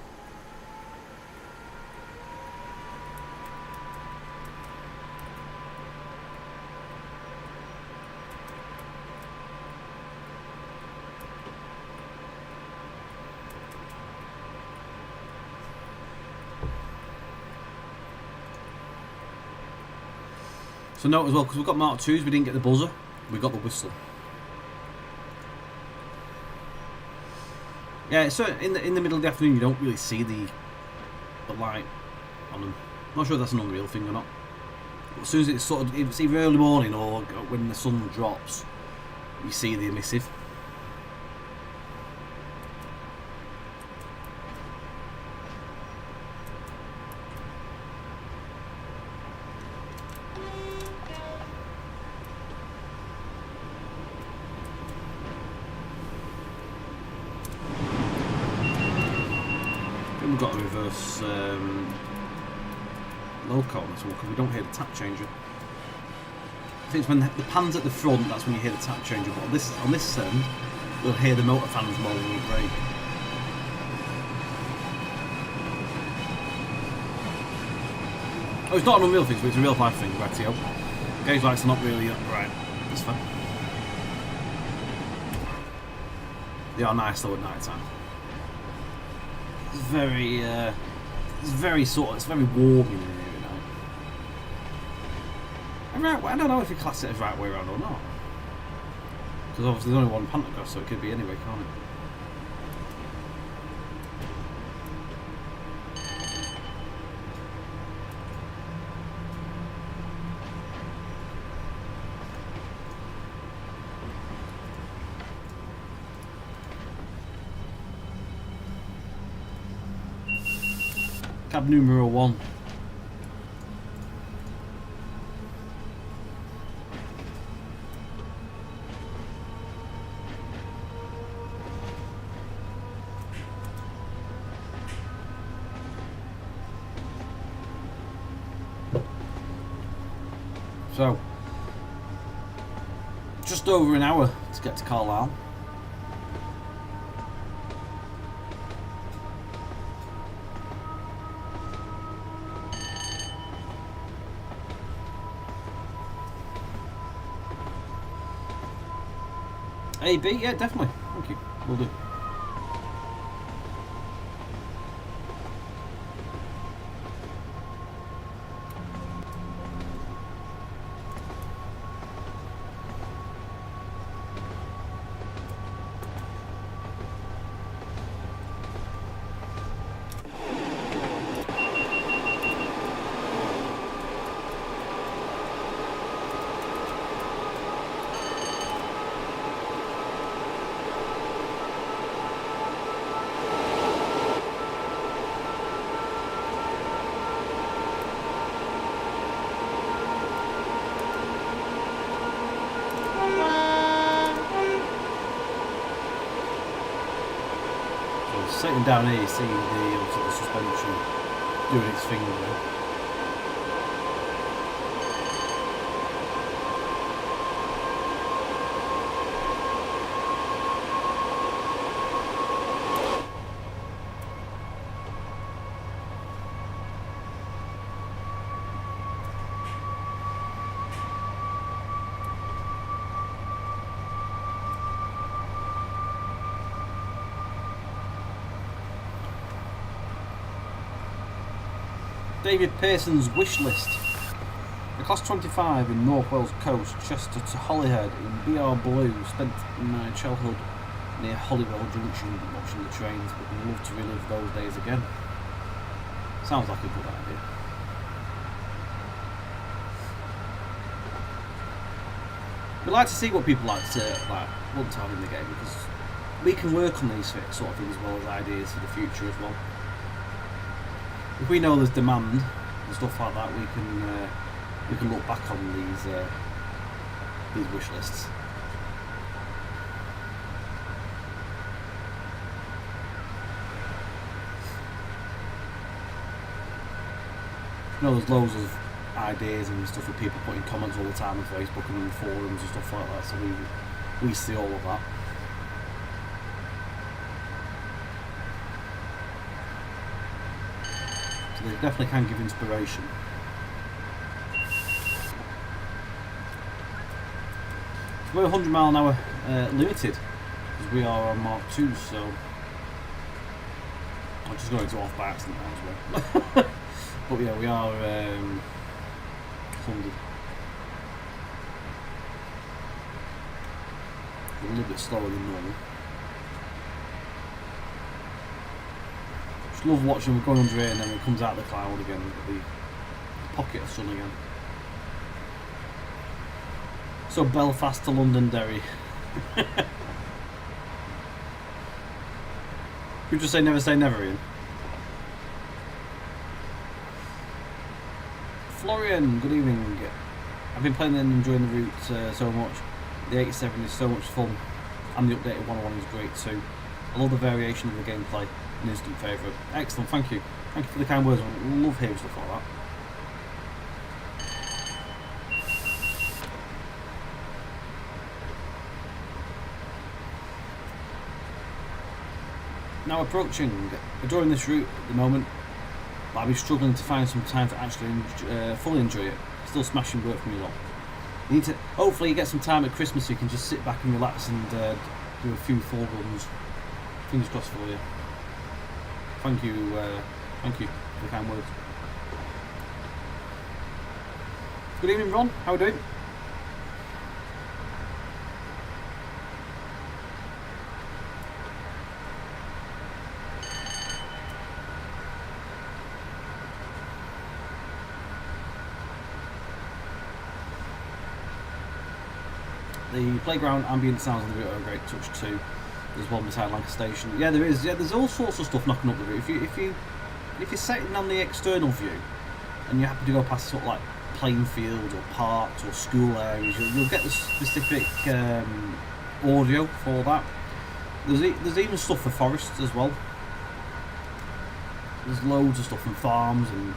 So note as well, because we've got Mark 2s, we didn't get the buzzer, we got the whistle. Yeah, so in the middle of the afternoon you don't really see the light on them. I'm not sure if that's an Unreal thing or not. But as soon as it's it's either early morning or when the sun drops, you see the emissive. We've got a reverse loco on this one because we don't hear the tap changer. I think it's when the pan's at the front, that's when you hear the tap changer, but on this end we'll hear the motor fans more than we brake. Oh, it's not an Unreal thing, but it's a real life thing, Ratio. Gauge lights are not really right. That's fine. They are nice though at night time. It's very it's very warm in here, you know. I don't know if you class it as right way around or not. Because obviously there's only one pantograph, so it could be anyway, can't it? Cab numero 1. So, just over an hour to get to Carlisle. AB, yeah, definitely. Thank you. Will do. sitting down here, you see the suspension doing its thing there. David Pearson's wish list. The Class 25 in North Wales Coast, Chester to Holyhead in BR Blue. Spent my childhood near Holywell Junction watching the trains, but would love to relive those days again. Sounds like a good idea. We like to see what people want to have in the game, because we can work on these sort of things as well as ideas for the future as well. If we know there's demand and stuff like that, we can look back on these wish lists. You know, there's loads of ideas and stuff that people put in comments all the time on Facebook and in forums and stuff like that, so we see all of that. So they definitely can give inspiration. We're 100 mile an hour limited, because we are on Mark 2, so I'm just going to off by accident now as well. But yeah, we are funded. A little bit slower than normal. Just love watching, we're going under here and then it comes out of the cloud again, the pocket of sun again. So Belfast to Londonderry. You just say never, Ian. Florian, good evening. I've been playing and enjoying the route so much. The 87 is so much fun, and the updated 101 is great too. I love the variation of the gameplay, an instant favourite. Excellent, thank you. Thank you for the kind words. I love hearing stuff like that. Now approaching, adoring this route at the moment, but I'll be struggling to find some time to actually fully enjoy it. Still smashing work for me a lot. You need to, hopefully you get some time at Christmas so you can just sit back and relax and do a few full runs. Fingers crossed for you. Thank you for the kind words. Good evening, Ron. How are we doing? The playground ambient sounds on the route are a great touch too. There's one beside Lancaster Station. Yeah, there is. Yeah, there's all sorts of stuff knocking up the route. If you're sitting on the external view and you happen to go past sort of like playing fields or parks or school areas, you'll get the specific audio for that. There's even stuff for forests as well. There's loads of stuff from farms and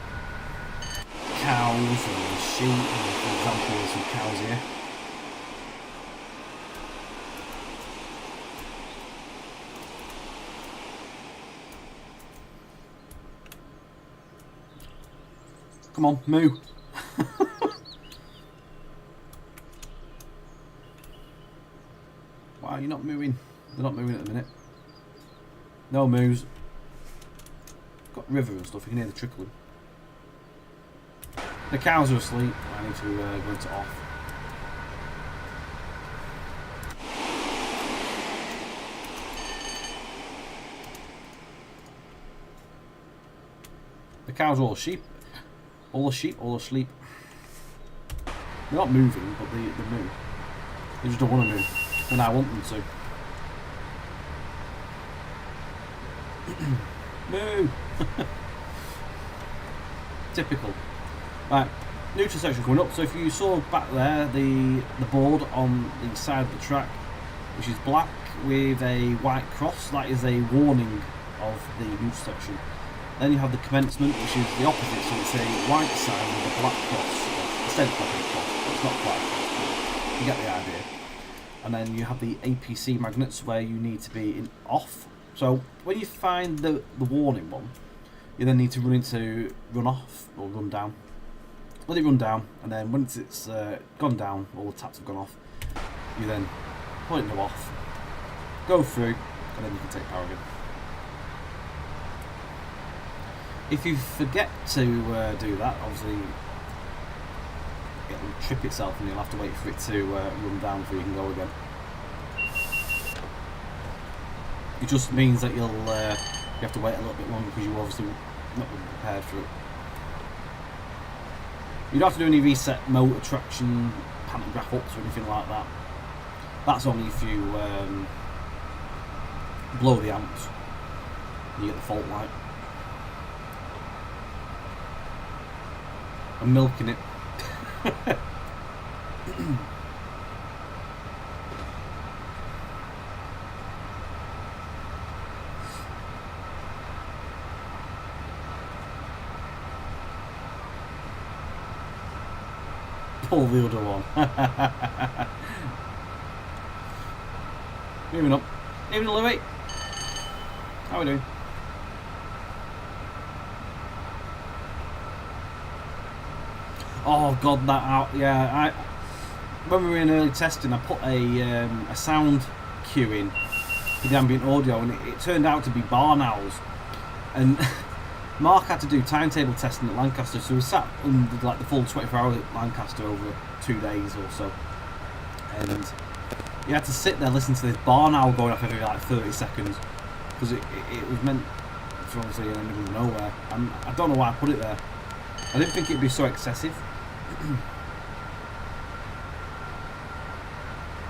cows and sheep. For example, there's some cows here. Come on, moo. Wow, you're not mooing. They're not mooing at the minute. No moos. Got river and stuff, you can hear the trickling. The cows are asleep. I need to go into off. The cows are all sheep. All the sheep, all asleep. They're not moving, but they move. They just don't want to move when I want them to. Moo! Typical. Right, neutral section coming up. So if you saw back there the board on the side of the track, which is black with a white cross, that is a warning of the neutral section. Then you have the commencement, which is the opposite, so it's a white sign with a black cross, instead of a cross, but it's not quite a cross, but you get the idea. And then you have the APC magnets where you need to be in off. So when you find the warning one, you then need to run off or run down. Let it run down, and then once it's gone down, all the taps have gone off, you then put it in the off, go through, and then you can take power again. If you forget to do that, obviously it'll trip itself and you'll have to wait for it to run down before you can go again. It just means that you have to wait a little bit longer because you're obviously not really prepared for it. You don't have to do any reset motor traction, pantograph ups or anything like that. That's only if you blow the amps and you get the fault light. I'm milking it. Pull the other one. Moving up. Evening, Louis. How are we doing? Oh god, that out. Yeah, when we were in early testing, I put a sound cue in for the ambient audio, and it turned out to be barn owls. And Mark had to do timetable testing at Lancaster, so we sat under like the full 24 hours at Lancaster over 2 days or so, and you had to sit there listening to this barn owl going off every like 30 seconds because it was meant for obviously in the middle of nowhere, and I don't know why I put it there. I didn't think it'd be so excessive.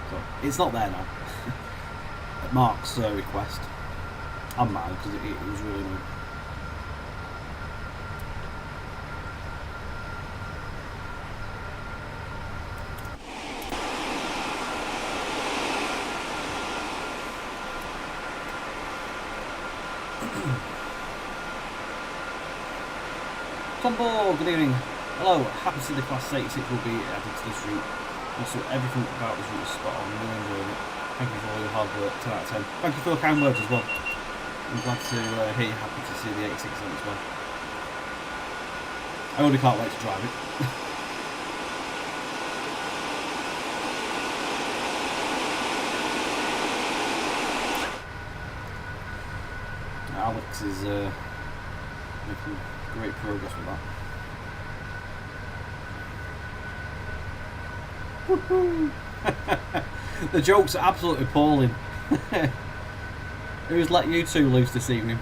So it's not there now. At Mark's request and mine, because it was really annoying. Combo, good evening. Hello, happy to see the Class 86 will be added to this route. Also, everything about this route is spot on. Really enjoying it. Thank you for all your hard work. 10 out of 10. Thank you for your kind words as well. I'm glad to hear you're happy to see the 86 on as well. I already can't wait to drive it. Alex is making great progress with that. Woohoo! The jokes are absolutely appalling. Who's let you two loose this evening?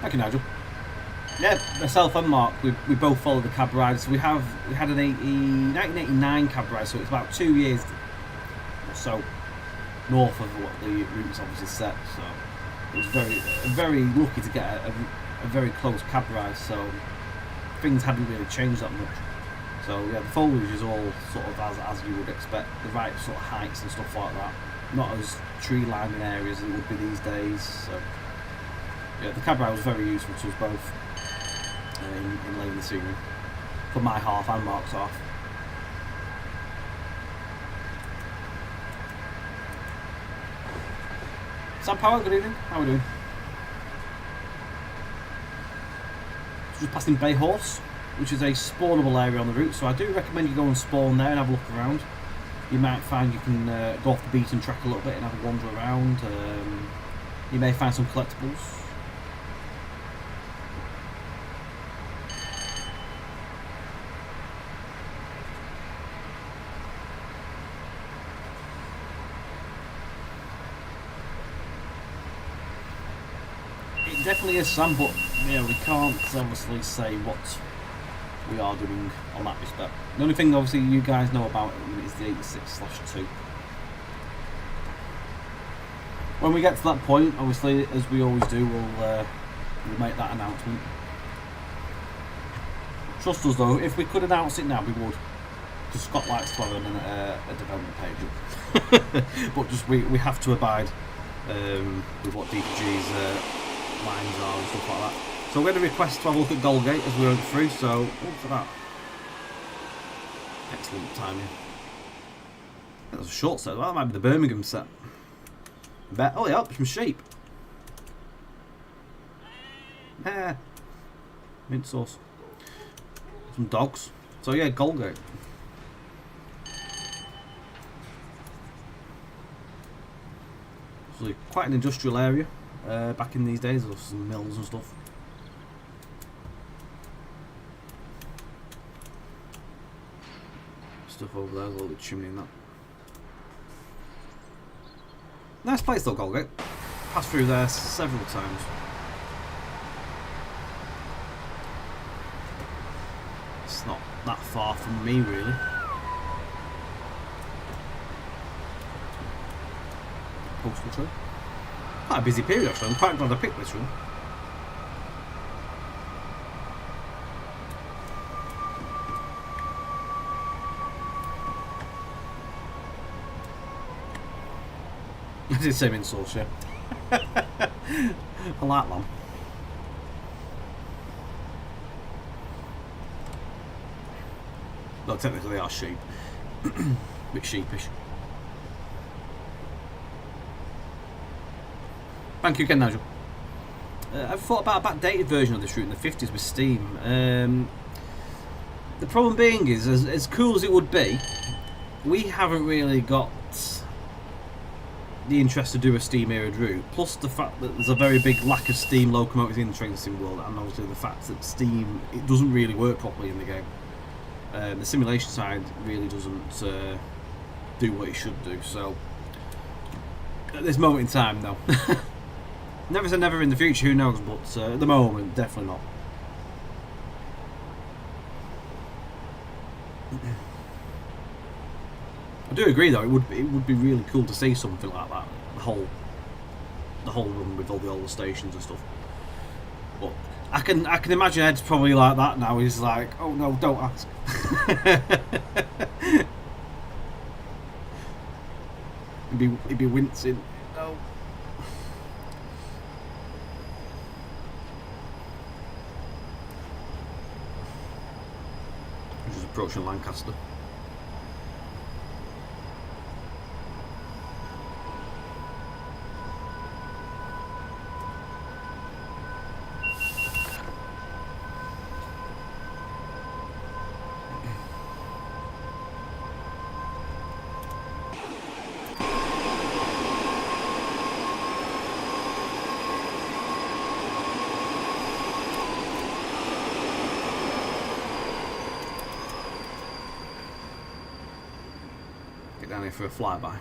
Thank you, Nigel. Yeah, myself and Mark, we both follow the cab rides. We had an 1989 cab ride, so it's about 2 years or so north of what the route's obviously set. So it was very lucky to get a very close cab ride. So things hadn't really changed that much. So yeah, the foliage is all sort of as you would expect, the right sort of heights and stuff like that. Not as tree lined areas as it would be these days. So yeah, the cab ride was very useful to us both. In laying the scenery for my half and Mark's half. Sam Power, good evening. How are we doing? Just passing Bay Horse, which is a spawnable area on the route, so I do recommend you go and spawn there and have a look around. You might find you can go off the beaten track a little bit and have a wander around. You may find some collectibles. Definitely is, Sam, but yeah, we can't obviously say what we are doing on that respect. The only thing obviously you guys know about it is the 86/2. when we get to that point, obviously, as we always do, we'll make that announcement. Trust us though, if we could announce it now, we would. Because Scott likes to have a development page. But just we have to abide with what DPG's lines are and stuff like that. So we're going to request to have a look at Goalgate as we went through, so look at that. Excellent timing. That was a short set. Well, that might be the Birmingham set. Bet. Oh, yeah, some sheep. Mint sauce. Some dogs. So yeah, Goalgate. So quite an industrial area back in these days. There's some mills and stuff. Stuff over there, a little bit chimney and that. Nice place though, Goalgate. Passed through there several times. It's not that far from me, really. Postal trade. Quite a busy period actually. I'm quite glad I picked this one. I did say mint sauce, yeah. I like lamb. Though technically they are sheep. Bit sheepish. Thank you again, Nigel. I've thought about a backdated version of this route in the 50s with Steam. The problem being is, as cool as it would be, we haven't really got the interest to do a steam mirrored route, plus the fact that there's a very big lack of steam locomotives in the train sim world, and obviously the fact that steam, it doesn't really work properly in the game. The simulation side really doesn't do what it should do, so at this moment in time, no. Never say never in the future, who knows, but at the moment, definitely not. I do agree though, it would be really cool to see something like that, the whole run with all the old stations and stuff. But I can imagine Ed's probably like that now. He's like, oh no, don't ask. he'd be wincing. No. I'm just approaching Lancaster. Down here for a flyby.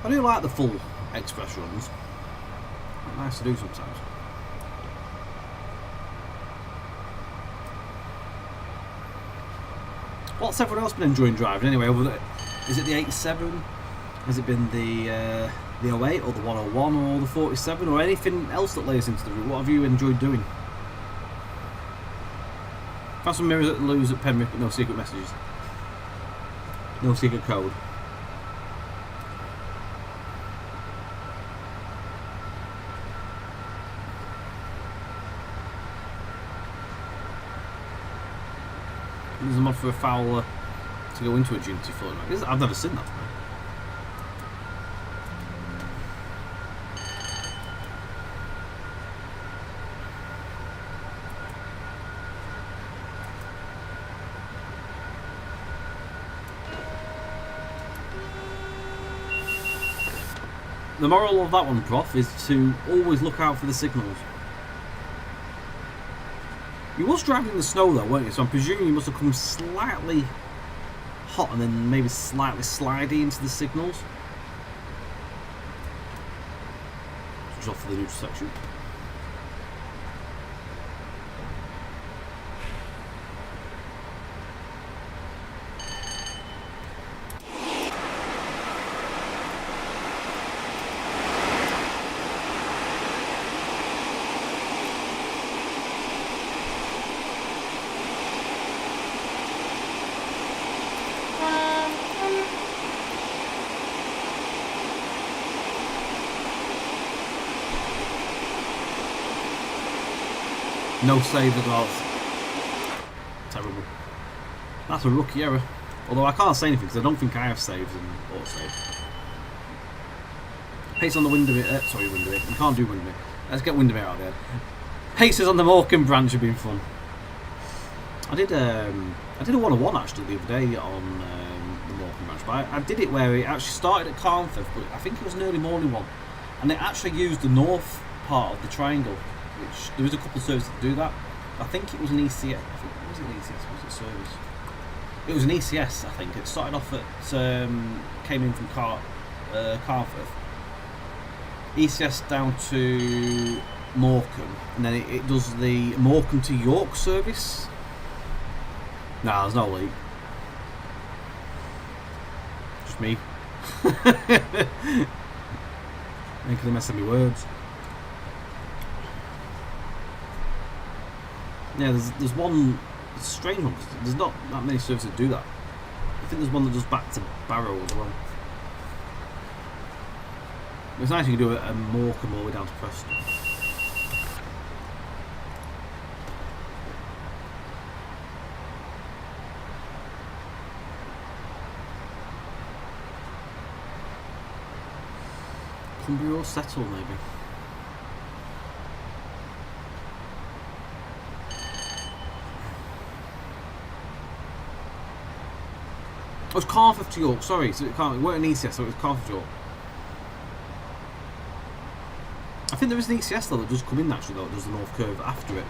I do like the full express runs. Nice to do sometimes. What's everyone else been enjoying driving anyway? Is it the 87? Has it been the 08 or the 101 or the 47 or anything else that lays into the route? What have you enjoyed doing? Found some mirrors at Lewes at Penrith, but no secret messages. No secret code. There's a mod for a fowler to go into a duty float. I've never seen that. The moral of that one, Prof, is to always look out for the signals. You was driving in the snow though, weren't you? So I'm presuming you must have come slightly hot and then maybe slightly slidey into the signals. Just off for the neutral section. No save at all. Terrible. That's a rookie error. Although I can't say anything because I don't think I have saves and autosave. Pace on the Windermere. Sorry, Windermere. You can't do Windermere. Let's get Windermere out of there. Paces on the Ormskirk Branch have been fun. I did a 101 actually the other day on the Ormskirk Branch, but I did it where it actually started at Carlisle, but I think it was an early morning one, and it actually used the north part of the triangle. Which there was a couple of services that do that. I think it was an ECS. I think it was an ECS. Was it service? It was an ECS. I think it started off at came in from Carlisle, ECS down to Morecambe, and then it does the Morecambe to York service. Nah, there's no leak. Just me making a mess of my words. Yeah, there's one strange one because there's not that many services that do that. I think there's one that does back to Barrow as well. It's nice you can do it at Morecambe all the way down to Preston. Cumbria or Settle maybe. Oh, it's Carlisle to York, sorry, so it weren't an ECS, so it was Carlisle to York. I think there is an ECS though that does come in actually though, it does the North Curve after it.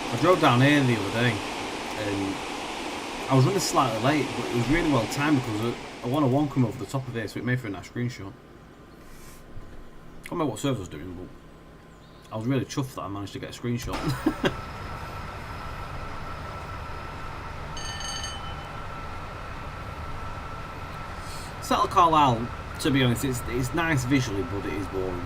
I drove down here the other day and I was running slightly late, but it was really well timed because a 101 come over the top of here, so it made for a nice screenshot. I don't know what server I was doing, but I was really chuffed that I managed to get a screenshot. Settle Carlisle, to be honest, it's nice visually, but it is boring.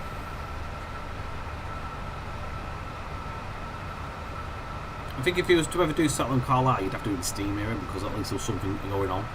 I think if you was to ever do Settle and Carlisle, you'd have to do the Steam area because at least there's something going on.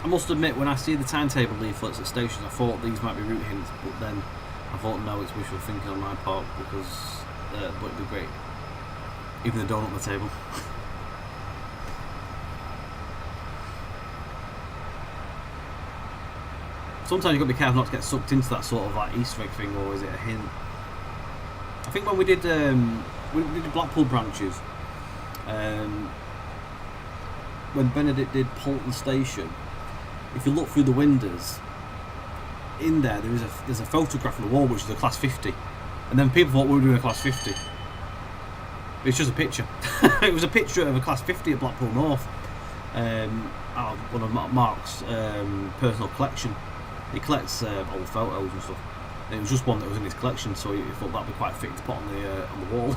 I must admit, when I see the timetable leaflets at stations, I thought these might be route hints, but then I thought no, it's wishful thinking on my part because but it'd be great. Even the donut on the table. Sometimes you've got to be careful not to get sucked into that sort of like Easter egg thing, or is it a hint? I think when we did Blackpool Branches, when Benedict did Polton Station, if you look through the windows, in there's a photograph on the wall which is a class 50, and then people thought we were doing a class 50. It's just a picture. It was a picture of a class 50 at Blackpool North, out of one of Mark's personal collection. He collects old photos and stuff. And it was just one that was in his collection, so he thought that'd be quite fitting to put on the wall.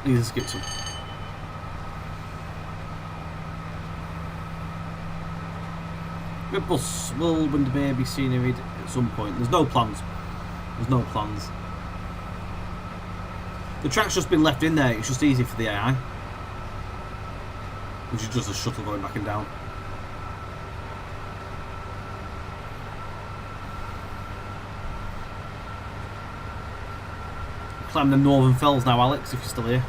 Easy to skip some. Red bus will when the baby scenery at some point. There's no plans. There's no plans. The track's just been left in there. It's just easy for the AI, which is just a shuttle going back and down. Climb the Northern Fells now, Alex, if you're still here.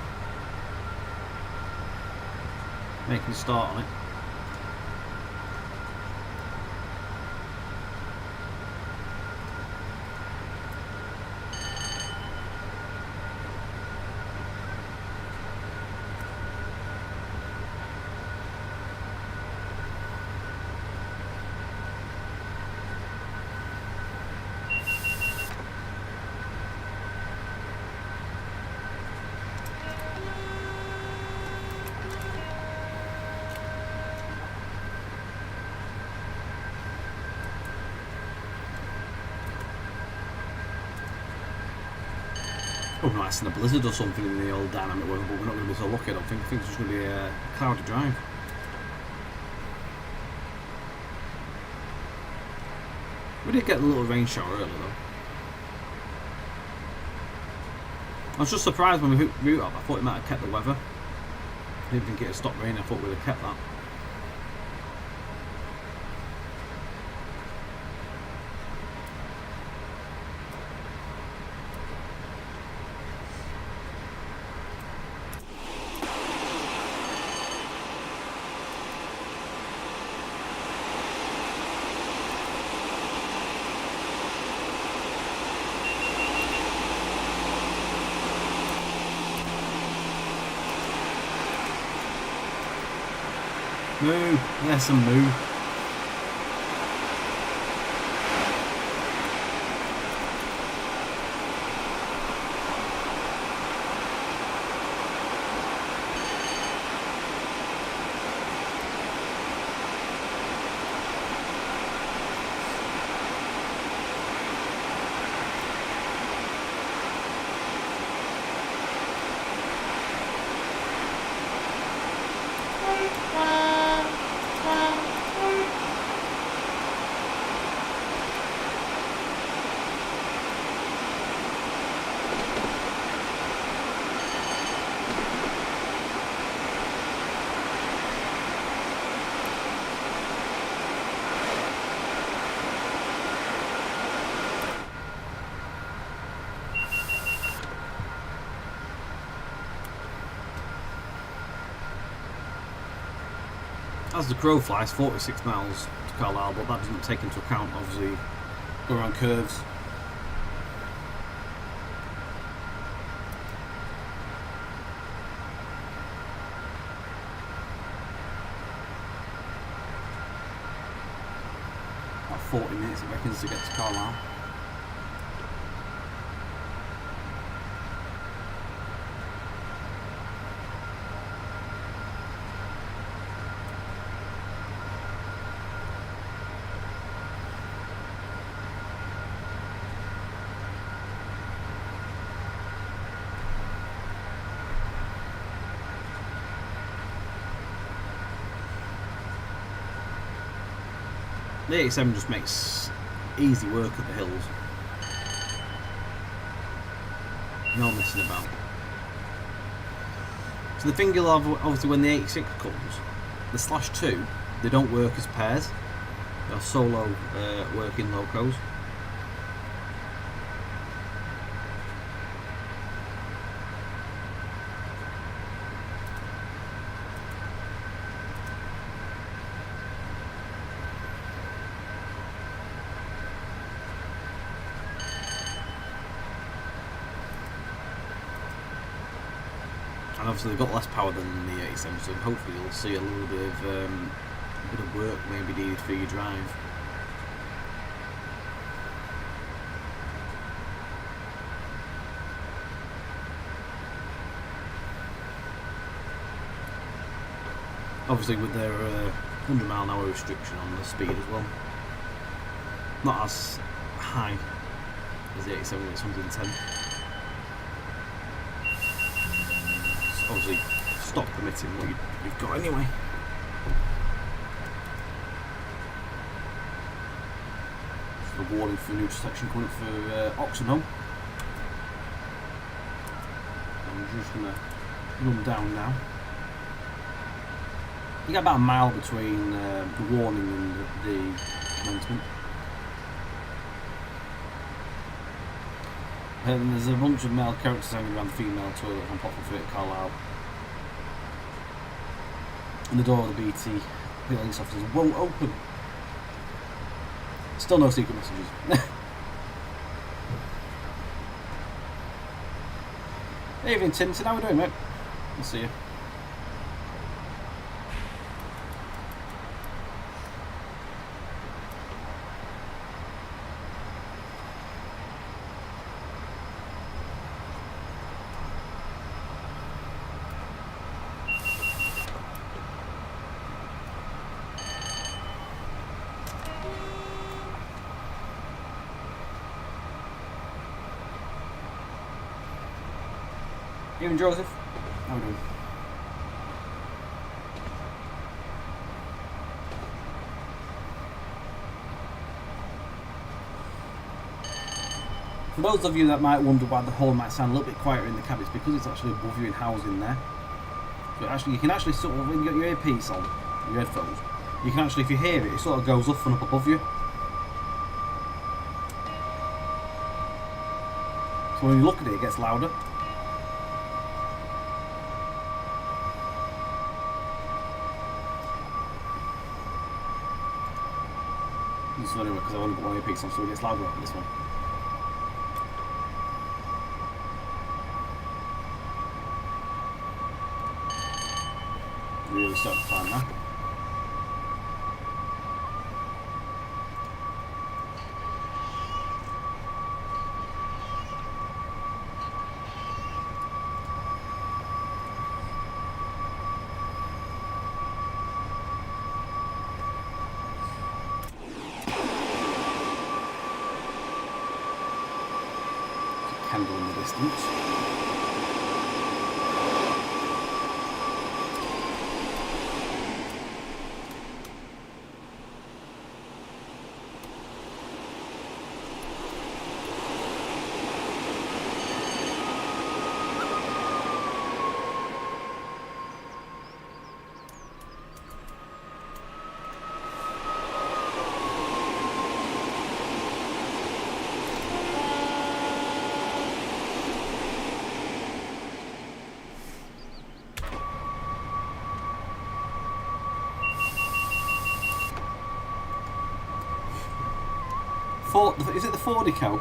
Making a start on it. Oh, nice in a blizzard or something in the old dynamic weather, but we're not going to be so lucky, I don't think. I think it's just going to be a cloudy drive. We did get a little rain shower earlier though. I was just surprised when we hooked route up. I thought it might have kept the weather. I didn't think it had stopped raining. I thought we'd have kept that. Moo, yes, and moo. As the crow flies, 46 miles to Carlisle, but that doesn't take into account, obviously, go around curves. About 40 minutes, it reckons, to get to Carlisle. The 87 just makes easy work of the hills. No messing about. So the thing you'll have, obviously, when the 86 comes, the /2, they don't work as pairs. They're solo working locos. And obviously they've got less power than the 87, so hopefully you'll see a little bit of work maybe needed for your drive. Obviously with their 100 mph restriction on the speed as well. Not as high as the 87, it's 110. It's obviously stop permitting what you've got anyway. The warning for neutral section coming up for Oxenholme. I'm just going to run down now. You get about a mile between the warning and the commencement. And there's a bunch of male characters hanging around the female toilet on Poplar Fit at Carlisle. And the door of the BT police officers won't open. Still no secret messages. Hey, evening Tintin, how are we doing, mate? I'll see you. Evening Joseph, how are we doing? For those of you that might wonder why the hall might sound a little bit quieter in the cab, it's because it's actually above you in housing there. So actually, you can actually sort of, when you got your earpiece on, your headphones, you can actually, if you hear it, it sort of goes up and up above you. So when you look at it gets louder. So anyway, because I want to put my earpiece on so it gets louder on this one. Really starting to climb now. Candle in the distance. Is it the Fordico?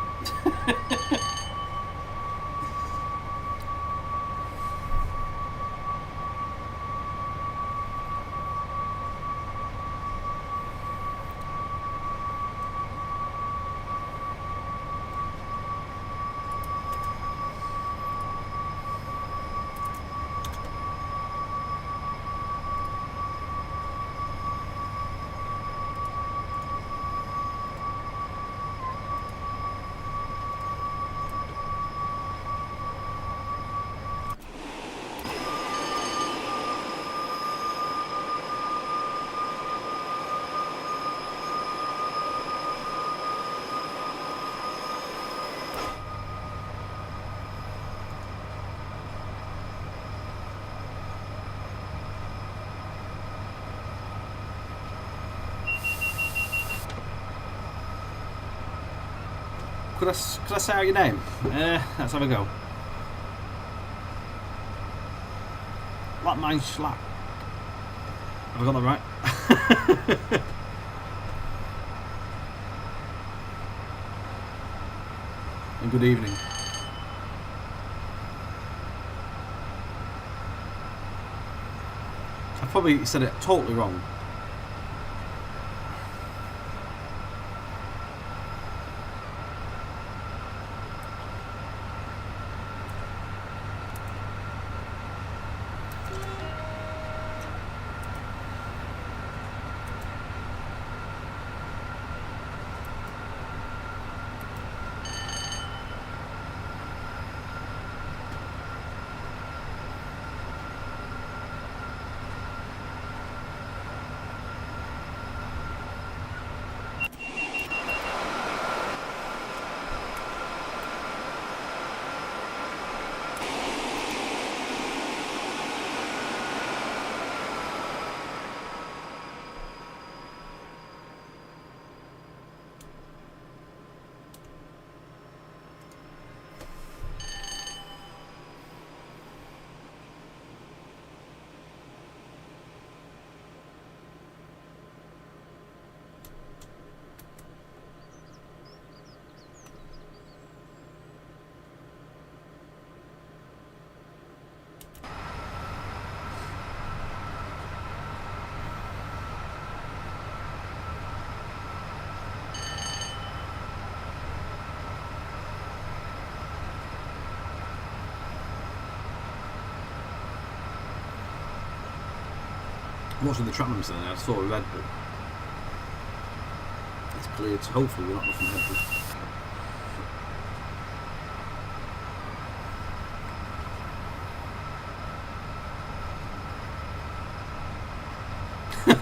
Could I say out your name? Let's have a go. Like mine slap. Have I got that right? And good evening. I probably said it totally wrong. Watching the track number saying I saw a Red Bull. It's cleared, so hopefully we're not looking heavy.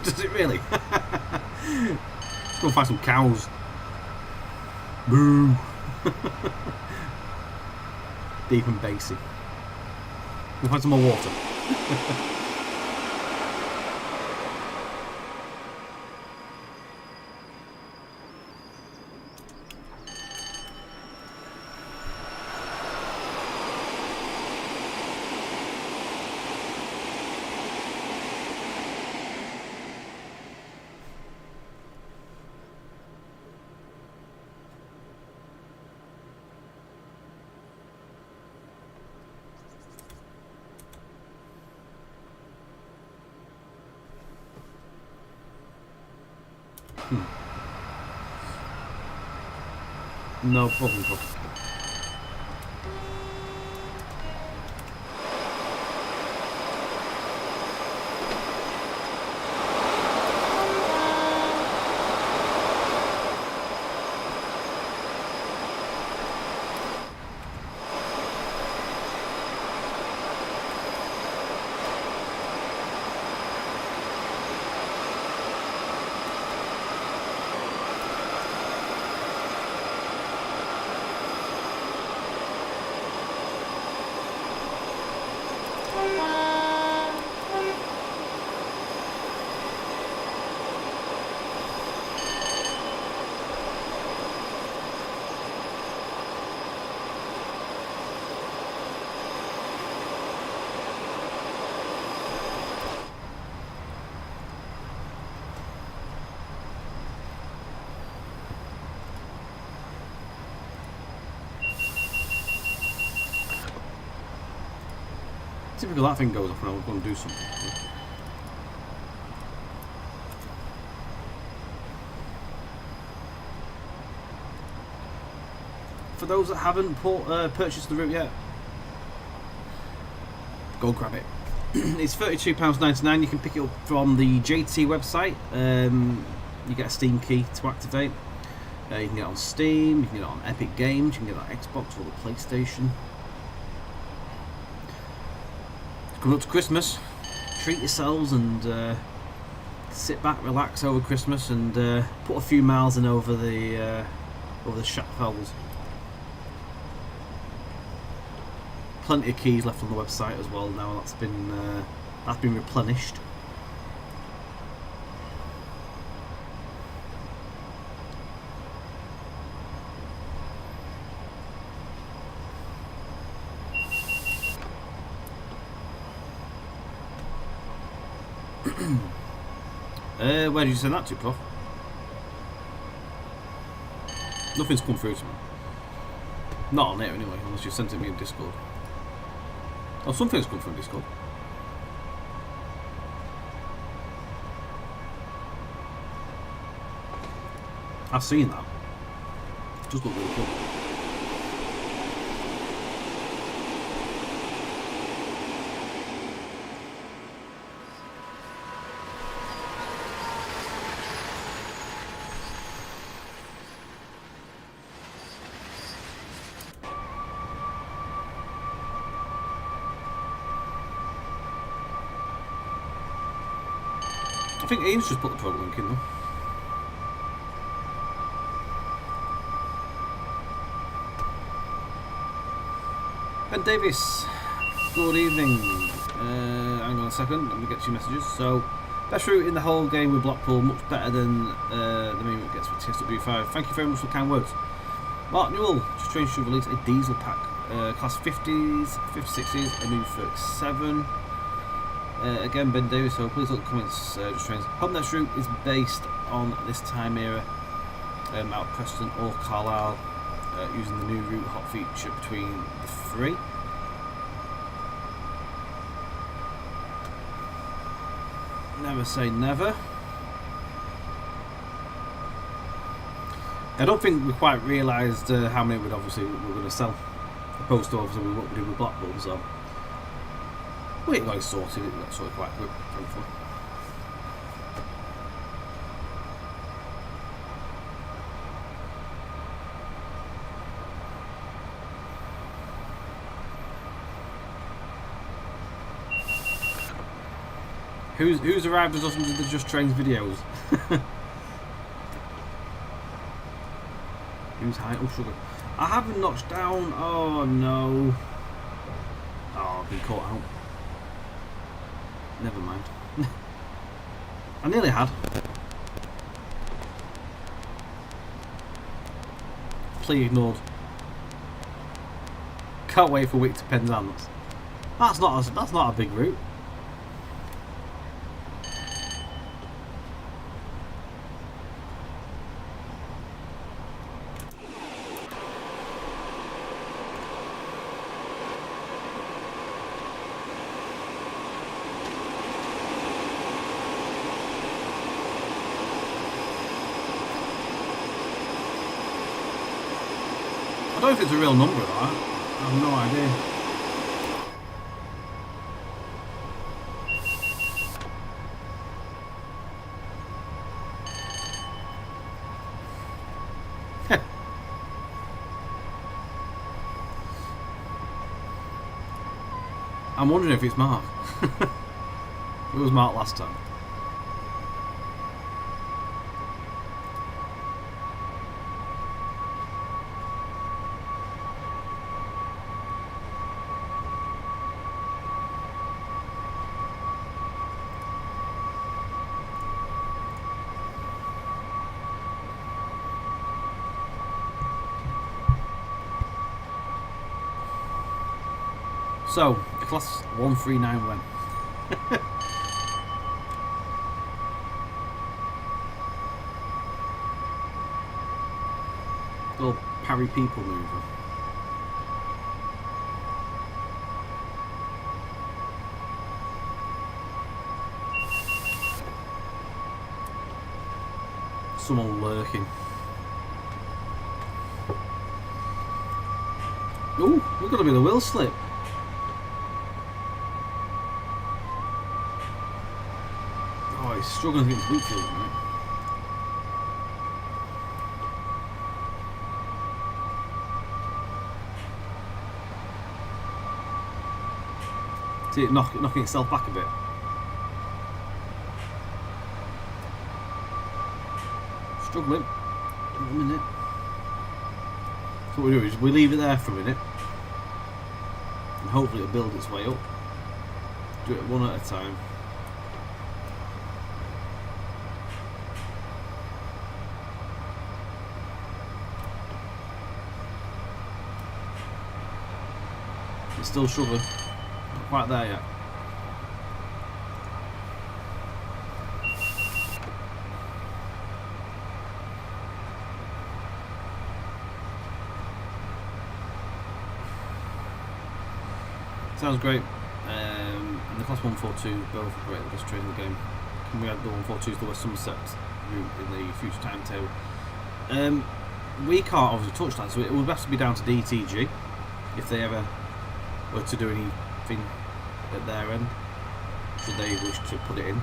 Does it really? Let's go find some cows. Boo! Deep and bassy. We'll find some more water. No problem, Paul. Typical that thing goes off and I'll go and do something. For those that haven't purchased the route yet, go grab it. It's £32.99. You can pick it up from the JT website. You get a Steam key to activate. You can get it on Steam, you can get it on Epic Games, you can get it on Xbox or the PlayStation. Coming up to Christmas, treat yourselves and sit back, relax over Christmas, and put a few miles in over the Shatfells. Plenty of keys left on the website as well. Now that's been replenished. Where did you send that to, Prof? Nothing's come through to me. Not on it anyway, unless you sent it to me in Discord. Oh, something's come from Discord. I've seen that. Just look really cool. I think Ian's just put the product link in though. Ben Davis, good evening. Hang on a second, let me get your messages. So, best route in the whole game with Blackpool, much better than the main route gets with TSW5. Thank you very much for the kind words. Mark Newell, just changed to release a diesel pack. Class 50s, 5060s, a new 37. Again, Ben Davis, so please look at the comments. Just trains. Hope next route is based on this time era out of Preston or Carlisle, using the new route hot feature between the three. Never say never. I don't think we quite realised how many we're going to sell, opposed to obviously what we did with Blackpool. So we got it sorted. It got sorted quite quick, thankfully. Who's arrived as us into the Just Trains videos? Who's high? Oh, sugar. I haven't notched down. Oh no. Oh, I've been caught out. Never mind. I nearly had. Plea ignored. Can't wait for Wick to Penzance. That's not a big route. I don't know if it's a real number or not. I have no idea. I'm wondering if it's Mark. It was Mark last time. So, a class 139 win. Little parry people mover. Someone lurking. Ooh, we're gonna be the wheel slip. Oh, he's struggling to get into Wheatfield, right? See it knocking itself back a bit. Struggling. A minute. So what we do is we leave it there for a minute, and hopefully it'll build its way up. Do it one at a time. It's still struggling. Not quite there yet. Sounds great. And the class 142 both great, the best train in the game. Can we add the 142s to the West Somerset route in the future timetable? We can't obviously touch that, so it will have to be down to DTG if they ever were to do anything at their end, should they wish to put it in.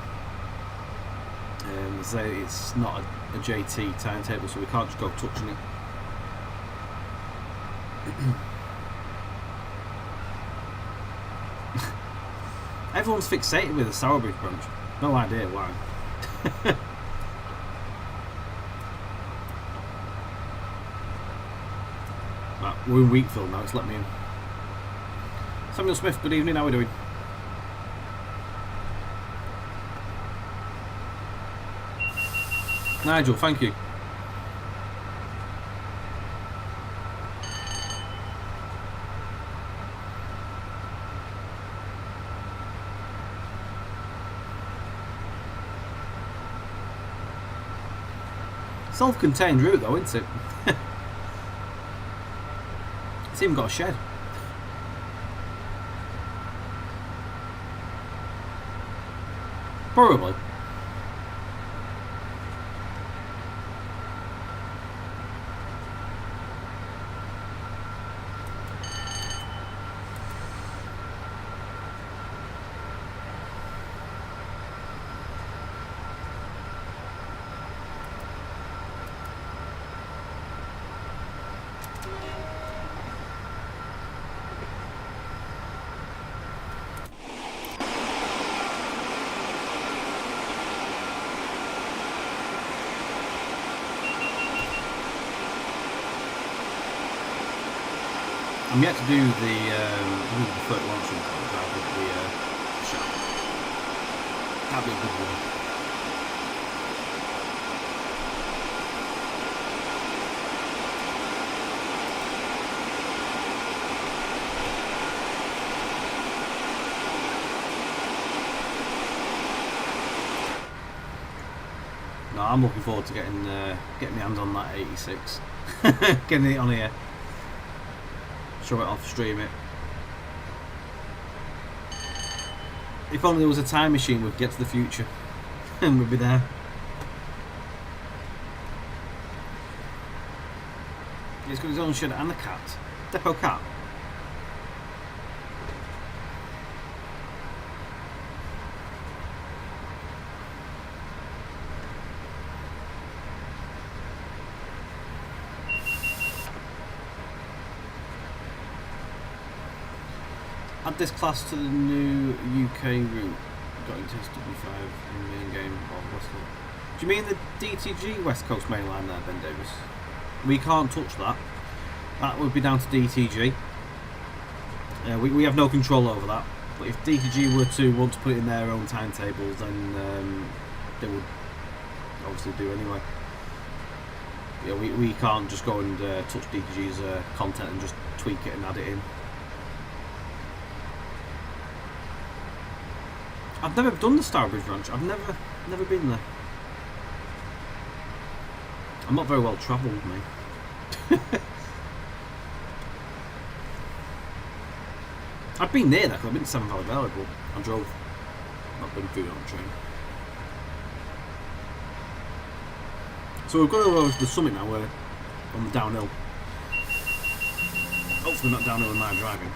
Say it's not a JT timetable, so we can't just go touching it. Everyone's fixated with the Sowerbridge branch. No idea why. Right, we're in Wheatfield now, it's let me in. Samuel Smith, good evening, how are we doing? Nigel, thank you. Self-contained route though, isn't it? It's even got a shed. Probably. I'm yet to do the 31 something drive with the shop. That'd be a good one. No, I'm looking forward to getting my hands on that 86. Getting it on here. Show it off, stream it. If only there was a time machine, we could get to the future. And we'd be there. He's got his own shed and a cat. Depot cat. Add this class to the new UK route. Got into SW5 in the main game of West Coast. Do you mean the DTG West Coast main line there, Ben Davis? We can't touch that. That would be down to DTG. We have no control over that. But if DTG were to want to put it in their own timetables, then they would obviously do anyway. Yeah, we can't just go and touch DTG's content and just tweak it and add it in. I've never done the Stourbridge Branch. I've never been there. I'm not very well travelled, mate. I've been near that because I've been to Seven Valley Valley, but I drove. Not been through on a train. So we've got to go over to the summit now. We're on the downhill. Hopefully not downhill in my driving.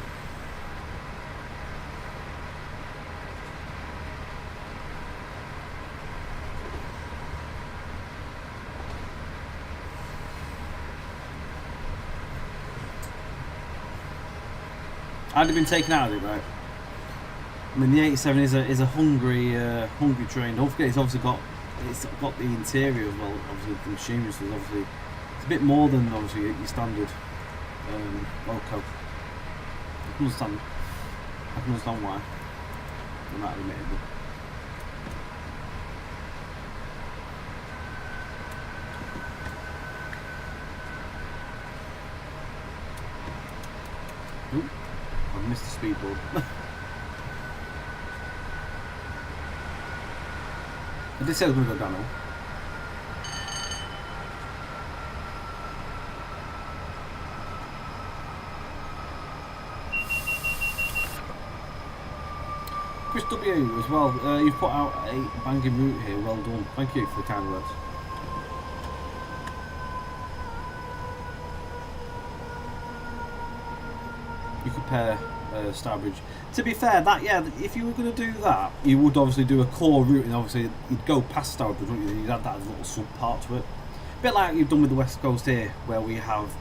I'd have been taken out of it, right? I mean, the 87 is a hungry train. Don't forget, it's got the interior as well. Obviously, the machinery, so obviously it's a bit more than obviously your standard loco. I can understand why. I'm not admitting it. Ooh. I missed the speedboard. I did say I was going to go downhill. Chris W as well, you've put out a banging route here, well done. Thank you for the kind words. You could pair Stourbridge. To be fair, if you were going to do that, you would obviously do a core route, and obviously you'd go past Stourbridge, wouldn't you? You'd add that as a little sub part to it. A bit like you've done with the West Coast here, where we have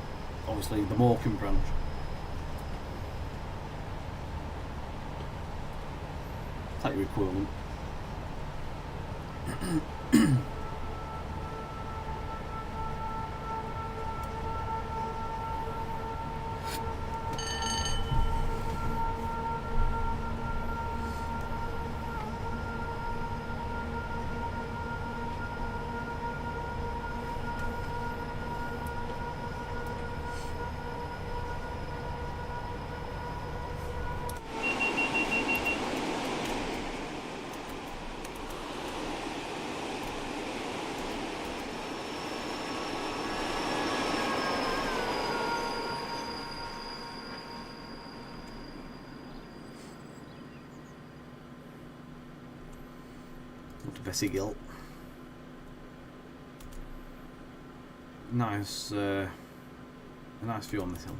obviously the Morecambe branch. It's like your equivalent. Bessie Gill. Nice, a nice view on this hill.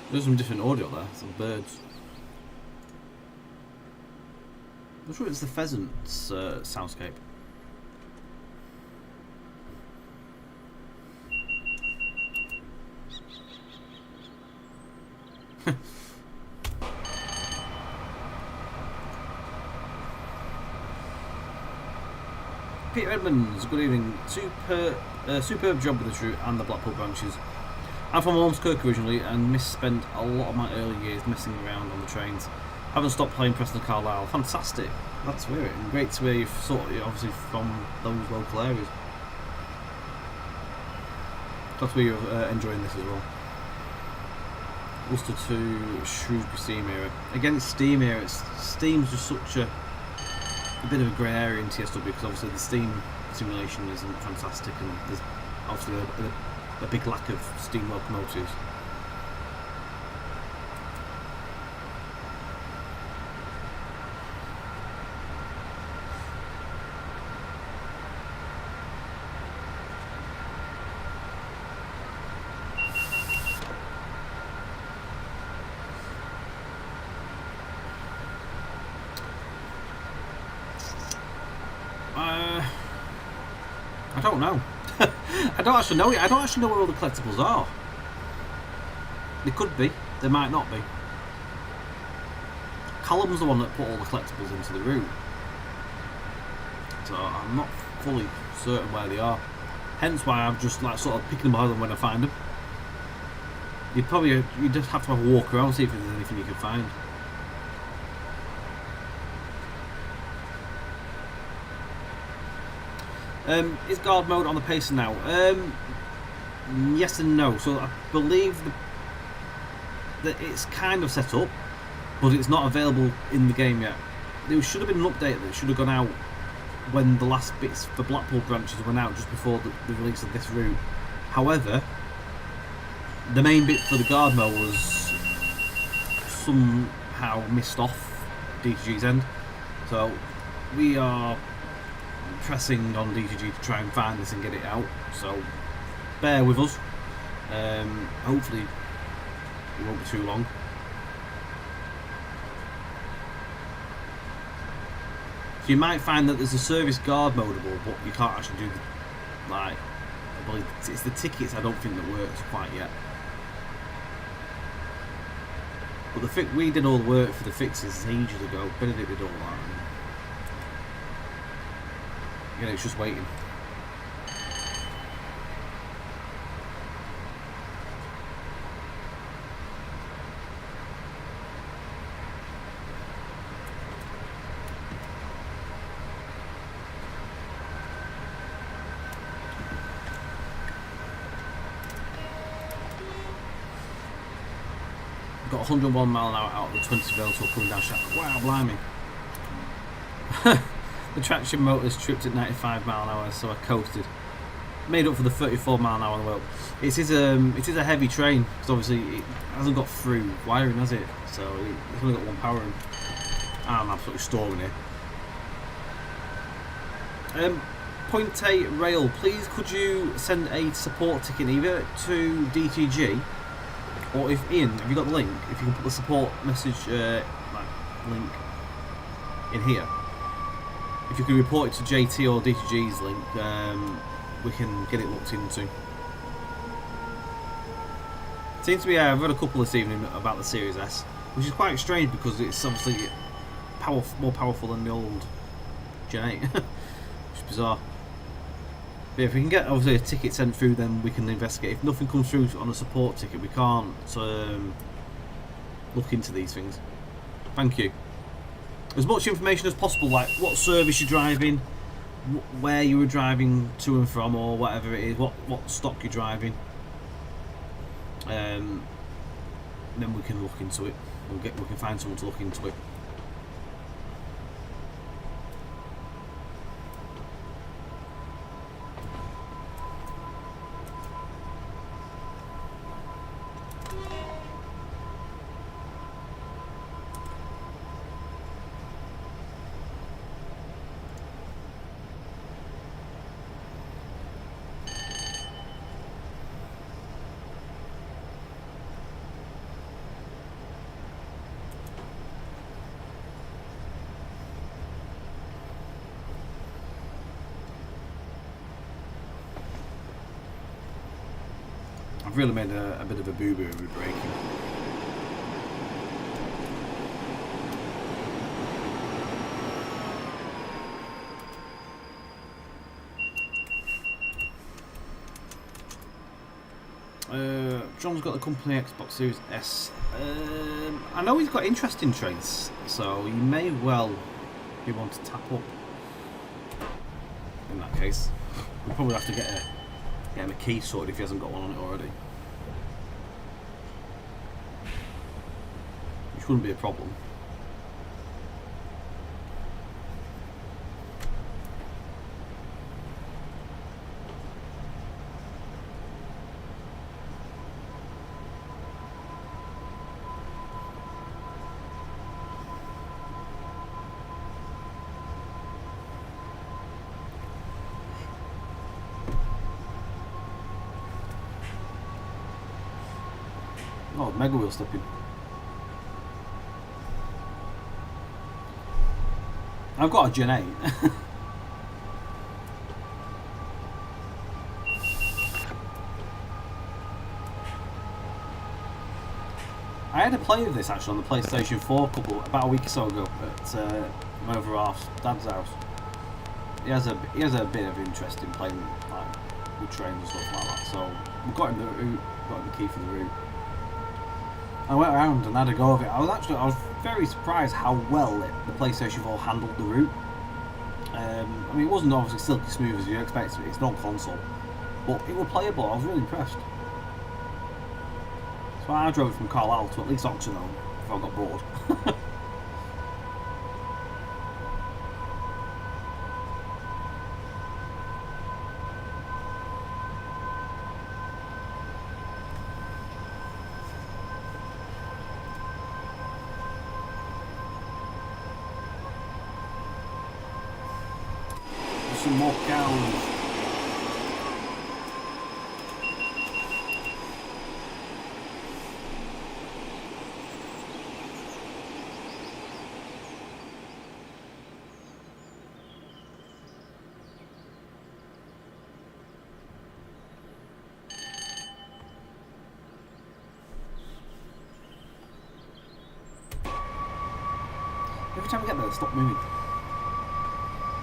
There's some different audio there, some birds. I'm sure it's the pheasant's soundscape. Peter Edmonds, good evening. Superb job with the Route and the Blackpool Branches. I'm from Ormskirk originally and misspent a lot of my early years messing around on the trains. Haven't stopped playing Preston and Carlisle. Fantastic. Glad to hear it. And great to hear you're obviously from those local areas. Glad to hear you're enjoying this as well. Worcester to Shrewsbury Steam Era. Again, it's Steam Era. Steam's just such a bit of a grey area in TSW because obviously the steam simulation isn't fantastic and there's obviously a big lack of steam locomotives. I don't know. I don't actually know. I don't actually know where all the collectibles are. They could be. They might not be. Callum's the one that put all the collectibles into the route, so I'm not fully certain where they are. Hence why I'm just like sort of picking them up when I find them. You just have to have a walk around, see if there's anything you can find. Is guard mode on the pacer now? Yes and no. So I believe that it's kind of set up, but it's not available in the game yet. There should have been an update that should have gone out when the last bits for Blackpool Branches went out, just before the release of this route. However, the main bit for the guard mode was somehow missed off DTG's end. So we are pressing on DTG to try and find this and get it out, so bear with us. Hopefully it won't be too long. So you might find that there's a service guard modable, but you can't actually do I believe it's the tickets I don't think that works quite yet. But we did all the work for the fixes ages ago. Benedict did all that. Yeah, it's just waiting. Got 101 mile an hour out of the 20 Velto coming down Shattuck. Wow, blimey. The traction motor's tripped at 95 mile an hour, so I coasted. Made up for the 34 mile an hour on the wheel. It is a heavy train, because obviously it hasn't got through wiring, has it? So it's only got one power in. I'm absolutely storming it. Point 8 rail, please could you send a support ticket either to DTG, or if Ian, have you got the link? If you can put the support message link in here. If you can report it to JT or DTG's link, we can get it looked into. Seems to be, I've read a couple this evening about the Series S, which is quite strange because it's obviously more powerful than the old Gen 8, which is bizarre. But if we can get obviously a ticket sent through, then we can investigate. If nothing comes through on a support ticket, we can't look into these things. Thank you. As much information as possible, like what service you're driving, where you were driving to and from, or whatever it is, what stock you're driving. Then we can look into it. We can find someone to look into it. I've really made a bit of a boo-boo with braking. John's got the company Xbox Series S. I know he's got interesting traits, so you may well be one to tap up. In that case, we'll probably have to get him a key sorted if he hasn't got one on it already. Which wouldn't be a problem. Oh, mega wheel stepping. I've got a Gen 8. I had a play of this actually on the PlayStation 4 about a week or so ago at my other half's dad's house. He has a bit of interest in playing like with trains and stuff like that. So we got him the route, got him the key for the route. I went around and had a go of it. I was very surprised how well the PlayStation 4 handled the route. I mean, it wasn't obviously silky smooth as you expect it. It's not console, but it was playable. I was really impressed. So I drove from Carlisle to at least Oxenholme before I got bored. Some more cows. Every time I get there, stop moving.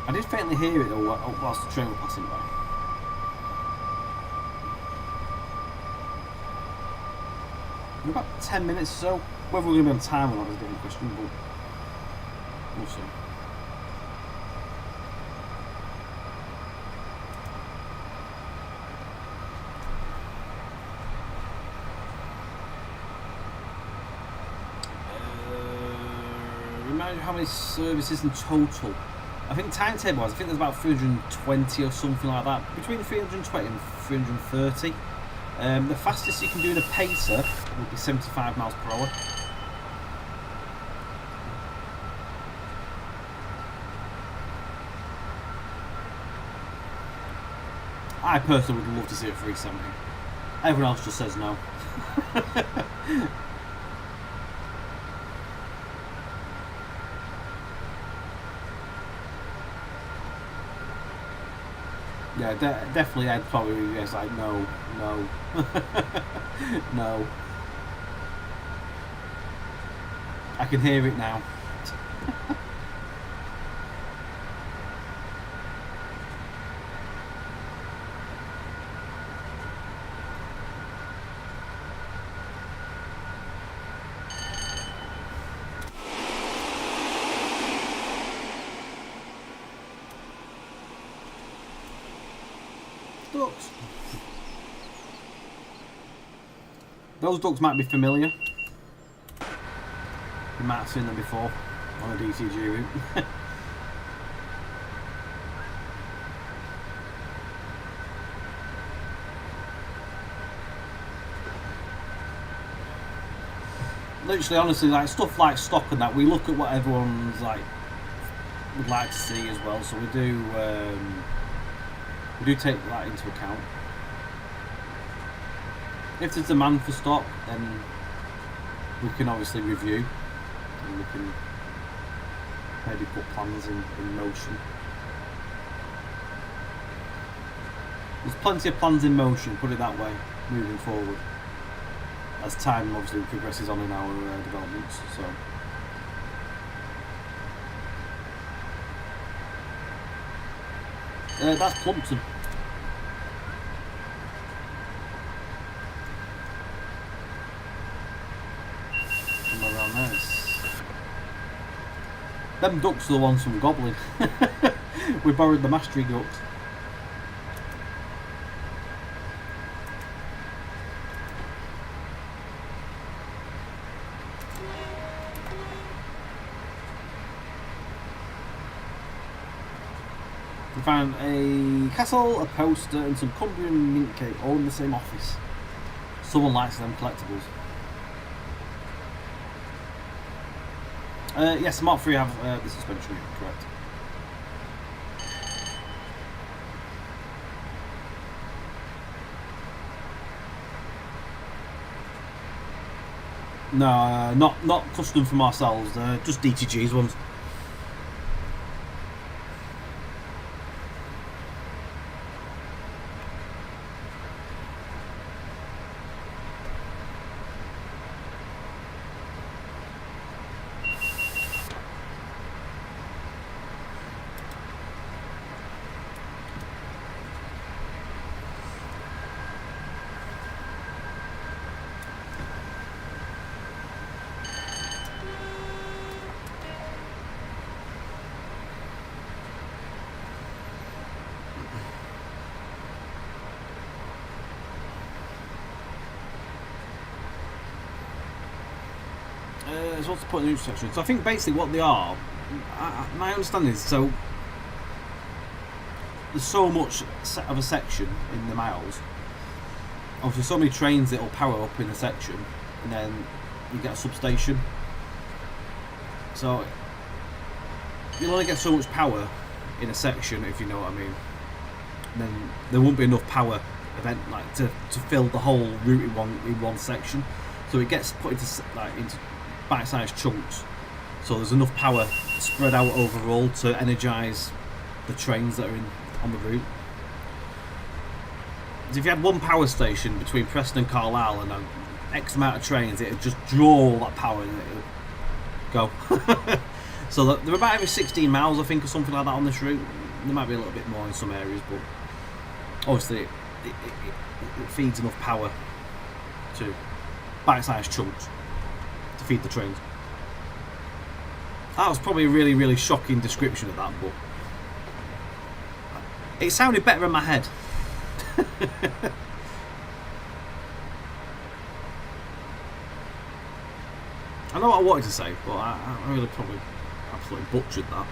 I did faintly hear it though whilst the train was passing by. In about 10 minutes or so, whether we're going to be on time or not is a different question, but we'll see. Remind you how many services in total. I think timetable wise, I think there's about 320 or something like that. Between 320 and 330. The fastest you can do in a pacer would be 75 miles per hour. I personally would love to see a 370. Everyone else just says no. Yeah, definitely I'd probably be like, no, no, no. I can hear it now. Ducks. Those ducks might be familiar. You might have seen them before on a DCG route. Literally, honestly, like stuff like stock and that, we look at what everyone's like would like to see as well. So we do take that into account. If there's demand for stock, then we can obviously review and we can maybe put plans in motion. There's plenty of plans in motion, put it that way, moving forward, as time obviously progresses on in our developments. So that's Plumpton. Them ducks are the ones from Goblin. We borrowed the mastery ducks. We found a castle, a poster, and some Cumbrian mint cake all in the same office. Someone likes them collectibles. Yes, Mark 3 have the suspension, correct. No, not custom from ourselves. Just DTG's ones. So what's the point of the news section? So I think basically what they are, my understanding is, so there's so much of a section in the miles. Obviously, so many trains that will power up in a section, and then you get a substation. So you'll only get so much power in a section, if you know what I mean. And then there won't be enough power event to fill the whole route in one section. So it gets put into bite-sized chunks, so there's enough power spread out overall to energise the trains that are on the route. So if you had one power station between Preston and Carlisle and an X amount of trains, it would just draw all that power and it would go. So they're about every 16 miles, I think, or something like that on this route. There might be a little bit more in some areas, but obviously it feeds enough power to bite-sized chunks to feed the trains. That was probably a really, really shocking description of that, but it sounded better in my head. I know what I wanted to say, but I really probably absolutely butchered that.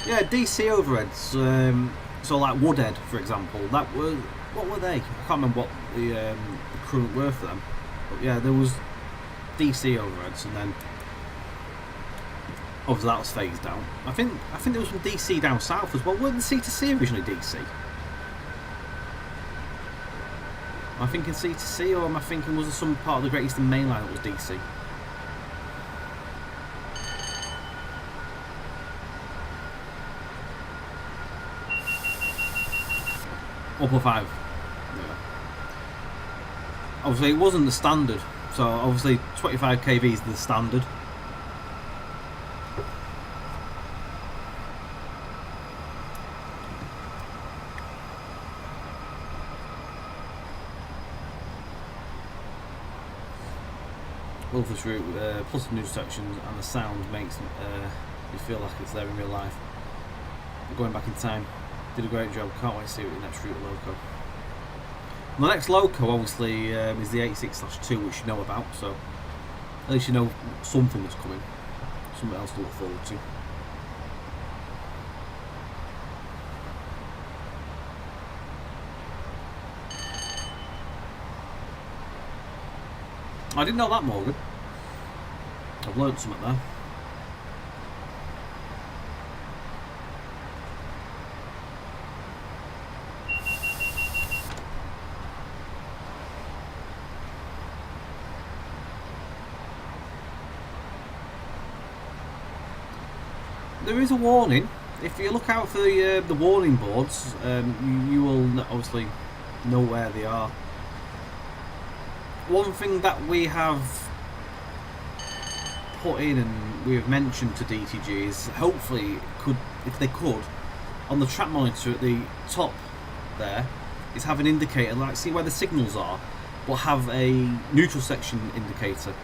Yeah, DC overheads. So like Woodhead, for example, what were they? I can't remember what the current were for them. But yeah, there was DC overheads, and then obviously that was phased down. I think there was some DC down south as well. Weren't the C2C originally DC? Am I thinking C2C, or am I thinking was there some part of the Great Eastern Main Line that was DC? Upper 5. Yeah. Obviously, it wasn't the standard, so obviously 25 kV is the standard. Love this route, plus the new sections and the sound makes you feel like it's there in real life. But going back in time. Did a great job. Can't wait to see what the next route loco. The next loco, obviously, is the 86/2, which you know about. So at least you know something was coming. Something else to look forward to. I didn't know that, Morgan. I've learned something there. there is a warning. If you look out for the warning boards, you will obviously know where they are. One thing that we have put in and we have mentioned to DTG is hopefully if they could, on the track monitor at the top there, is have an indicator, like see where the signals are, but have a neutral section indicator.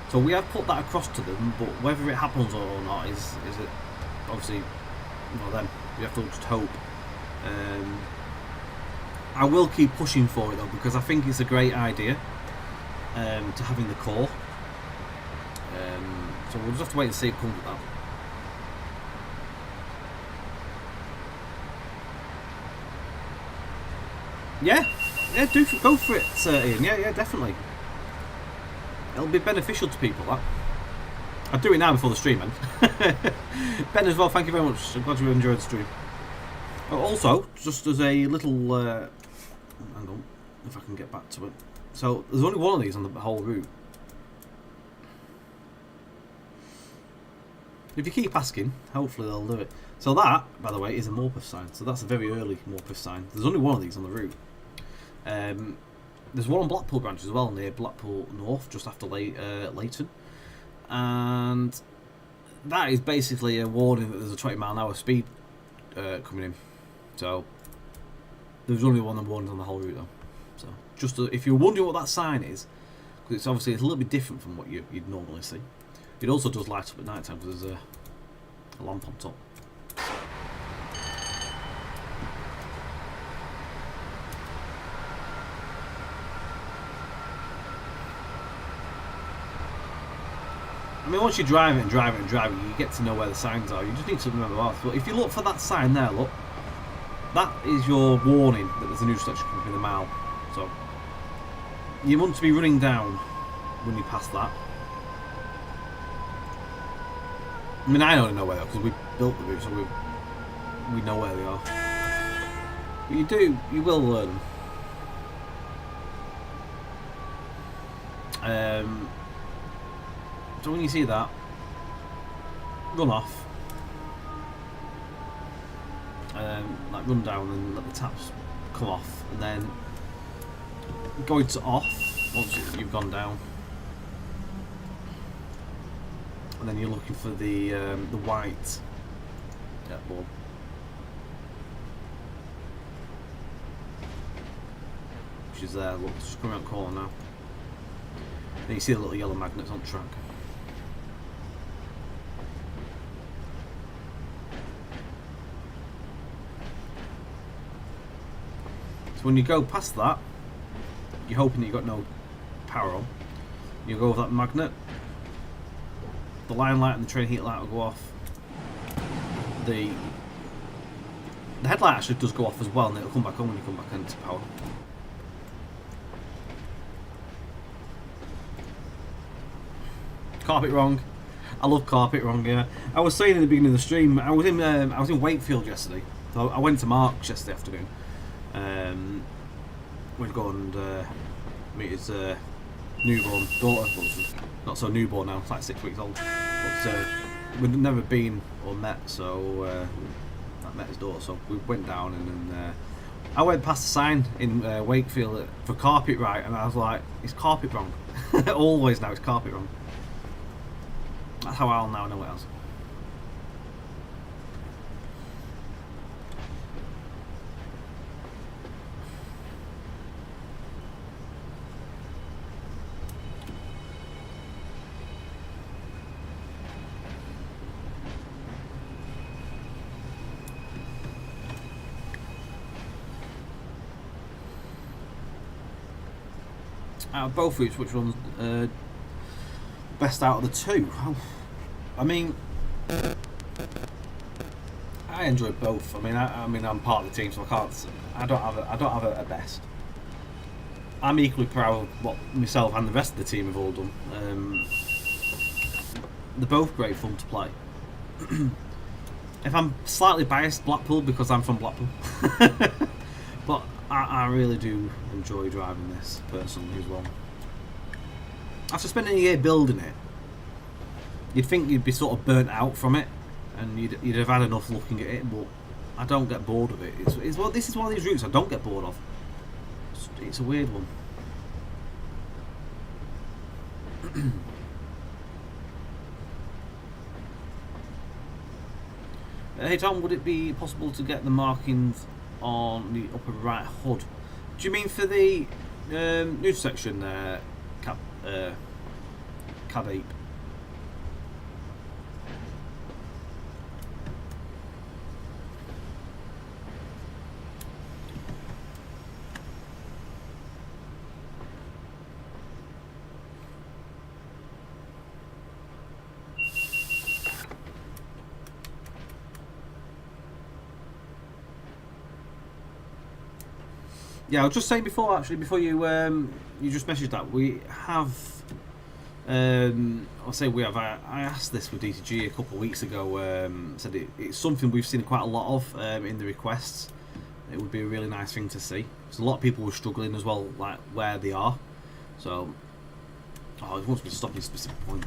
So we have put that across to them, but whether it happens or not is it obviously, well then you have to just hope. I will keep pushing for it though, because I think it's a great idea to having the core. So we'll just have to wait and see if it comes with that. Yeah, go for it, Ian. Yeah, definitely. It'll be beneficial to people, that. I'll do it now before the stream, man. Ben as well, thank you very much. I'm glad you enjoyed the stream. Also, just as a little... hang on, if I can get back to it. So, there's only one of these on the whole route. If you keep asking, hopefully they'll do it. So that, by the way, is a Morpeth sign. So that's a very early Morpeth sign. There's only one of these on the route. There's one on Blackpool Branch as well, near Blackpool North, just after Leighton. And that is basically a warning that there's a 20-mile-an-hour speed coming in. So there's only one of the warnings on the whole route, though. So just if you're wondering what that sign is, because it's obviously a little bit different from what you'd normally see. It also does light up at night time because there's a lamp on top. I mean, once you drive it, you get to know where the signs are. You just need to remember off. But if you look for that sign there, look, that is your warning that there's a new section coming in the mile. So you want to be running down when you pass that. I mean, I only know where they are because we built the route, so we know where they are. But you will learn them. So when you see that, run off, like run down and let the taps come off, and then go to off once you've gone down, and then you're looking for the white board. Which is there. Look, it's just coming around the corner now. Then you see the little yellow magnets on track. So when you go past that, you're hoping that you've got no power on. You go over that magnet, the line light and the train heat light will go off. The headlight actually does go off as well, and it'll come back on when you come back into power. Carpet wrong. I love carpet wrong. Yeah, I was saying in the beginning of the stream, I was in Wakefield yesterday. So I went to Mark's yesterday afternoon. We'd go and meet his newborn daughter. Well, not so newborn now; it's like 6 weeks old. But we'd never been or met, so I met his daughter. So we went down, and then I went past the sign in Wakefield for carpet right, and I was like, "It's carpet wrong." Always now, it's carpet wrong. That's how I'll now know it as. Out of both routes, which one's best out of the two? I mean, I enjoy both. I mean, I'm part of the team, so I don't have a best. I'm equally proud of what myself and the rest of the team have all done. They're both great fun to play. If I'm slightly biased, Blackpool, because I'm from Blackpool. But I really do enjoy driving this personally as well. After spending a year building it, you'd think you'd be sort of burnt out from it, and you'd have had enough looking at it, but I don't get bored of it. Well, this is one of these routes I don't get bored of. It's a weird one. Hey Tom, would it be possible to get the markings on the upper right hood? Do you mean for the news section there, Cad Ape? Yeah, I was just saying before you you just messaged that we have. I'll say we have. I asked this with DTG a couple of weeks ago. Said it's something we've seen quite a lot of in the requests. It would be a really nice thing to see. So a lot of people were struggling as well, like where they are. So, it wants me to stop at a specific point.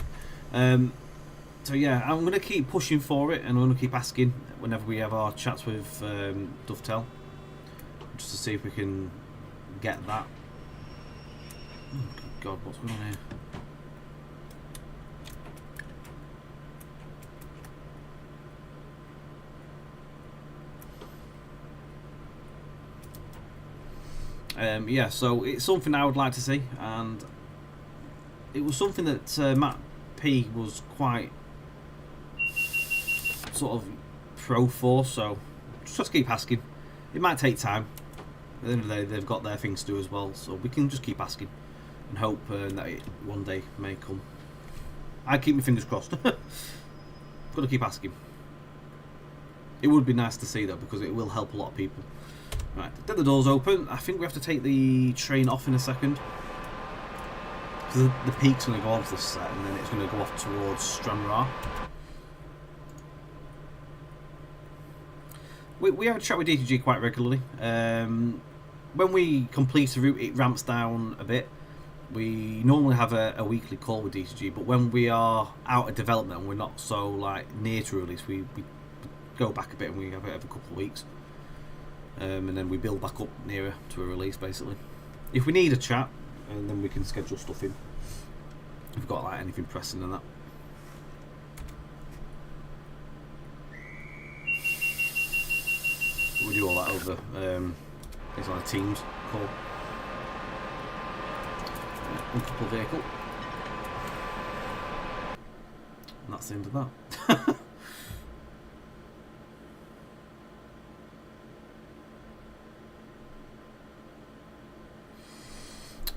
So yeah, I'm going to keep pushing for it, and I'm going to keep asking whenever we have our chats with Dovetail, just to see if we can get that. Oh, good God, what's going on here? Yeah, so it's something I would like to see, and it was something that Matt P was quite sort of pro for, so just keep asking. It might take time. At the end of the day, they've got their things to do as well, so we can just keep asking and hope that it one day may come. I keep my fingers crossed. Got to keep asking. It would be nice to see though, because it will help a lot of people. Right, get the doors open. I think we have to take the train off in a second, because the peak's going to go onto the set, and then it's going to go off towards Stranraer. We have a chat with DTG quite regularly. When we complete a route, it ramps down a bit. We normally have a weekly call with DTG, but when we are out of development and we're not so like near to release, we go back a bit and we have it every couple of weeks. And then we build back up nearer to a release, basically. If we need a chat, and then we can schedule stuff in. If we've got like anything pressing and that. We do all that over. It's on a Teams call. Uncouple vehicle. And that's the end of that.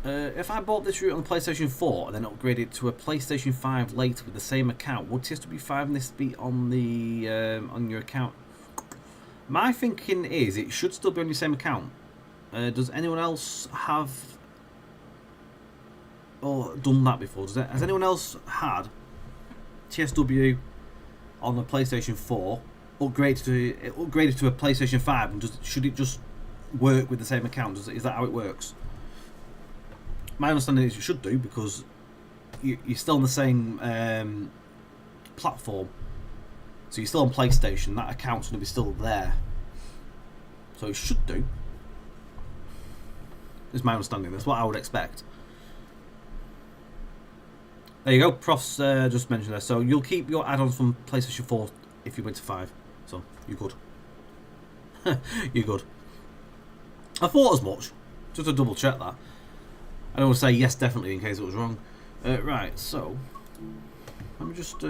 If I bought this route on the PlayStation 4 and then upgraded to a PlayStation 5 later with the same account, would TSW5 and this be on the on your account? My thinking is it should still be on your same account. Does anyone else have or done that before? Has anyone else had TSW on a PlayStation 4 upgraded to a PlayStation 5, and should it just work with the same account? Is that how it works? My understanding is you should do, because you're still on the same platform. So you're still on PlayStation, that account's going to be still there. So it should do. Is my understanding. That's what I would expect. There you go. Profs just mentioned there. So you'll keep your add-ons from PlayStation 4 if you went to 5. So you're good. You're good. I thought as much. Just to double check that. I don't want to say yes definitely in case it was wrong. Right, so let me just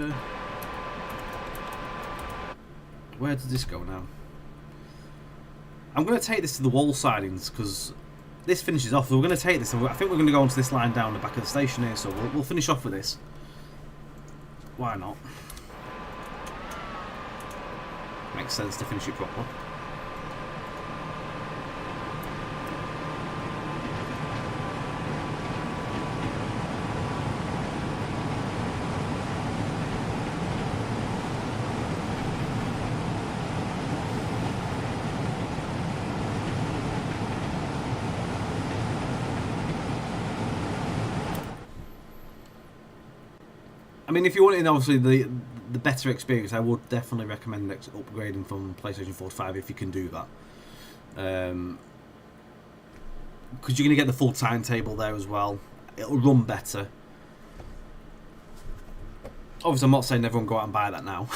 where does this go now? I'm going to take this to the wall sidings, because this finishes off. So we're going to take this, and I think we're going to go onto this line down the back of the station here, so we'll finish off with this. Why not? Makes sense to finish it properly. I mean, if you wanted, obviously, the better experience, I would definitely recommend upgrading from PlayStation 4 to 5 if you can do that. Because you're going to get the full timetable there as well. It'll run better. Obviously, I'm not saying everyone go out and buy that now,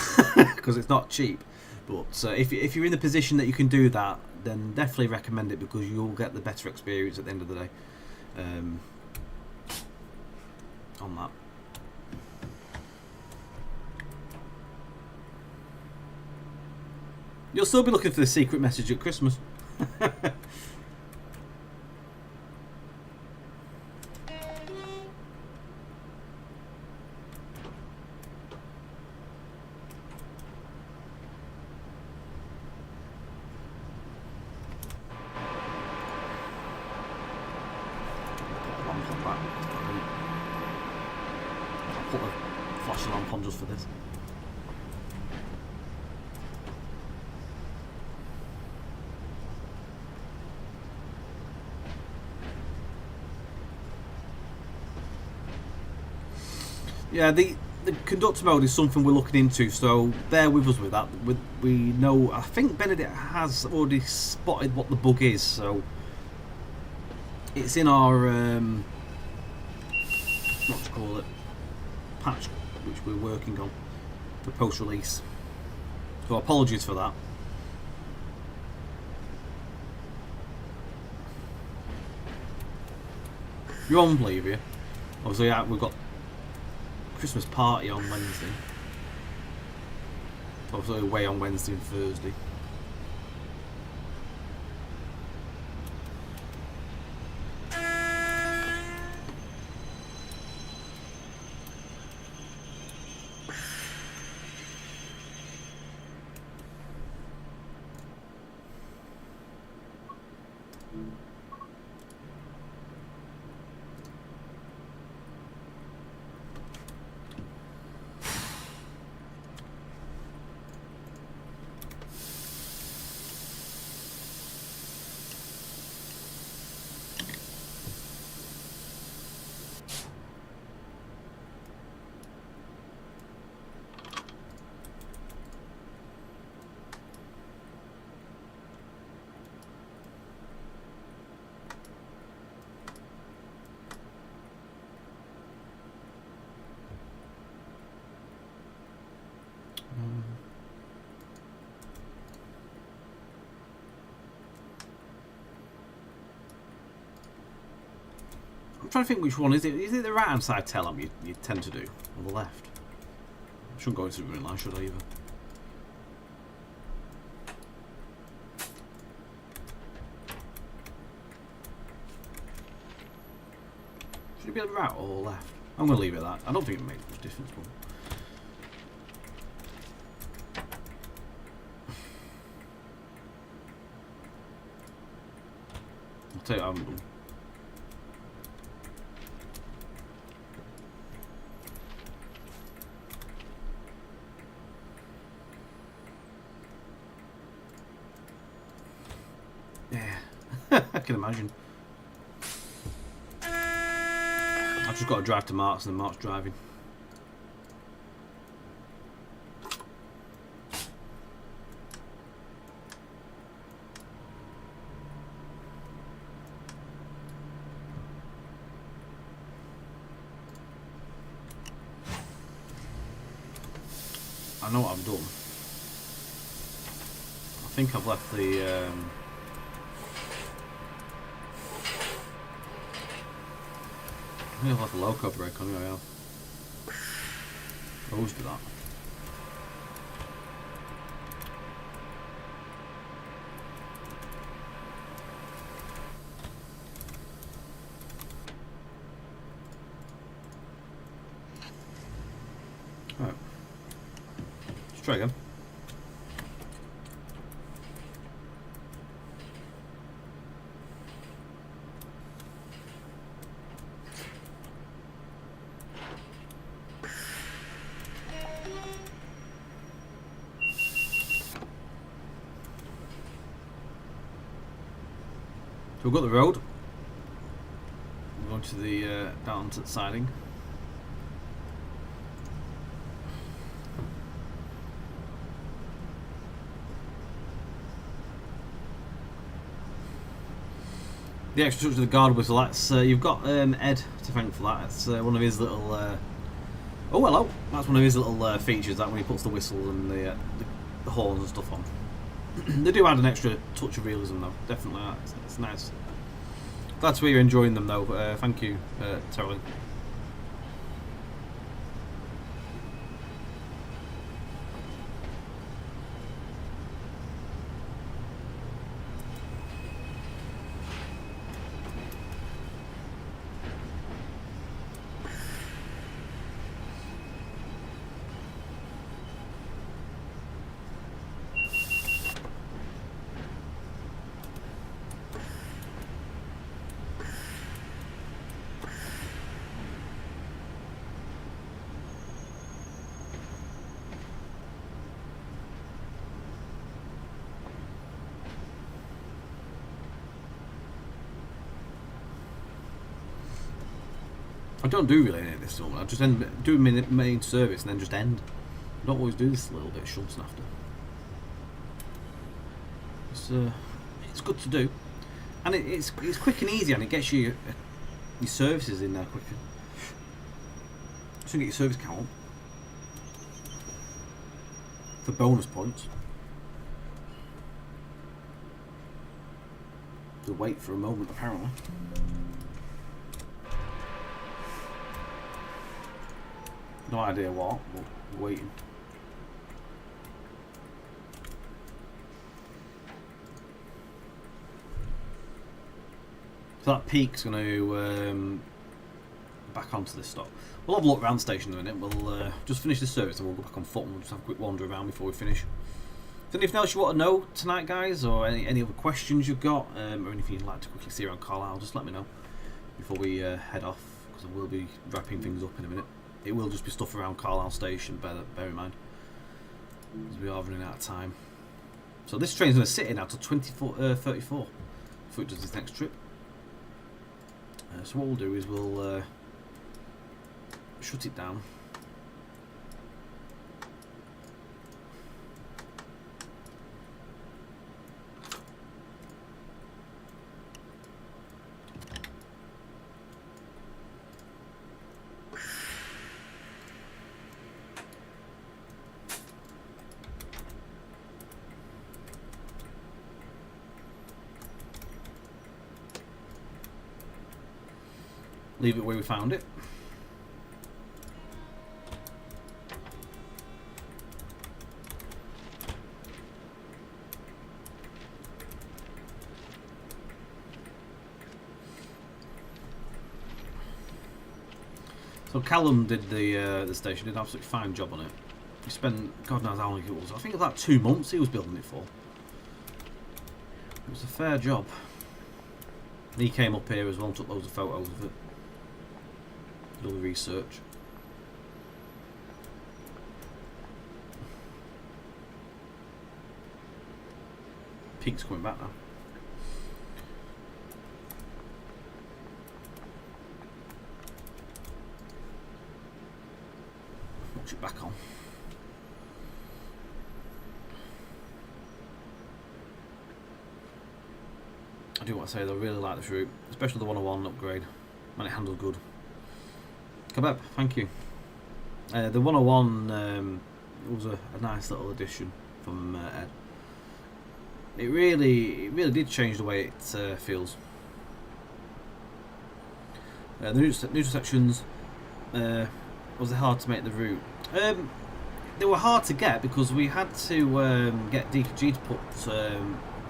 because it's not cheap. But if you're in the position that you can do that, then definitely recommend it, because you'll get the better experience at the end of the day. On that. You'll still be looking for the secret message at Christmas. Put a flashing lamp on just for this. Yeah, the conductor mode is something we're looking into, so bear with us with that. We know, I think Benedict has already spotted what the bug is, so it's in our what to call it, patch, which we're working on for post-release. So apologies for that. You're on, believe you. Obviously, yeah, we've got Christmas party on Wednesday. Obviously, away on Wednesday and Thursday. I'm trying to think which one is it. Is it the right hand side tail lamp you tend to do, or the left? I shouldn't go into the green line, should I either? Should it be the right or the left? I'm going to leave it at that. I don't think it makes much difference. But I'll tell you what I haven't done. I can imagine. I've just got to drive to Mark's and then Mark's driving. I know what I've done. I think I've left the I think I've left the loco brake on, yeah. I always do that. Right. Let's try again. So we've got the road. We're going to the down to the siding. The extra touch of the guard whistle. That's you've got Ed to thank for that. That's one of his little. Oh hello. That's one of his little features. That when he puts the whistle and the horns and stuff on. They do add an extra touch of realism though. Definitely, it's nice. Glad to hear you're enjoying them though. Thank you, Terrell. I don't do really any of this normally. I just do main service and then just end. I don't always do this little bit of shunts after. It's good to do, and it's quick and easy, and it gets you your services in there quicker. So you get your service count for bonus points. To wait for a moment apparently. No idea what, but we're waiting. So that peak's going to back onto this stop. We'll have a look around the station in a minute. We'll just finish the service and we'll go back on foot and we'll just have a quick wander around before we finish. If there's anything else you want to know tonight, guys, or any other questions you've got, or anything you'd like to quickly see around Carlisle, just let me know before we head off, because I will be wrapping things up in a minute. It will just be stuff around Carlisle Station, bear in mind, because we are running out of time. So this train's going to sit in out till 34 before it does this next trip. So what we'll do is we'll shut it down. Leave it where we found it. So Callum did the station, did an absolutely fine job on it. He spent God knows how long it was. I think about 2 months he was building it for. It was a fair job. He came up here as well and took loads of photos of it. Did all the research. Peak's coming back now. Watch it back on. I do want to say though, I really like this route, especially the 101 upgrade. Man, it handles good. Kebab, thank you. The 101 was a nice little addition from Ed. It really did change the way it feels. The neutral sections, was it hard to make the route? They were hard to get because we had to get DKG to put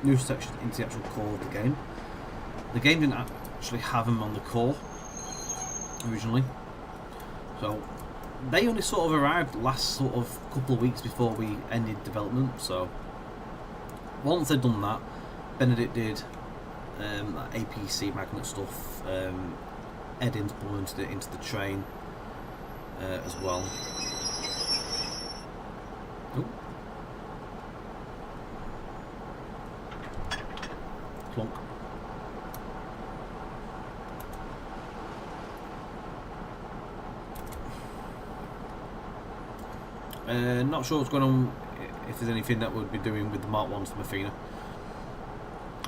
neutral sections into the actual core of the game. The game didn't actually have them on the core originally. So they only sort of arrived last sort of couple of weeks before we ended development. So once they'd done that, Benedict did that APC magnet stuff, Ed into the train as well. Ooh. Clunk. Not sure what's going on, if there's anything that we'll be doing with the Mark 1s from Athena.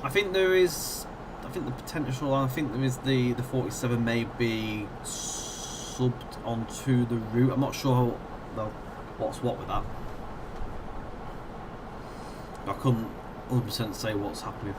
I think there is I think the potential. I think there is the 47 may be subbed onto the route. I'm not sure what's what with that. I couldn't 100% say what's happening.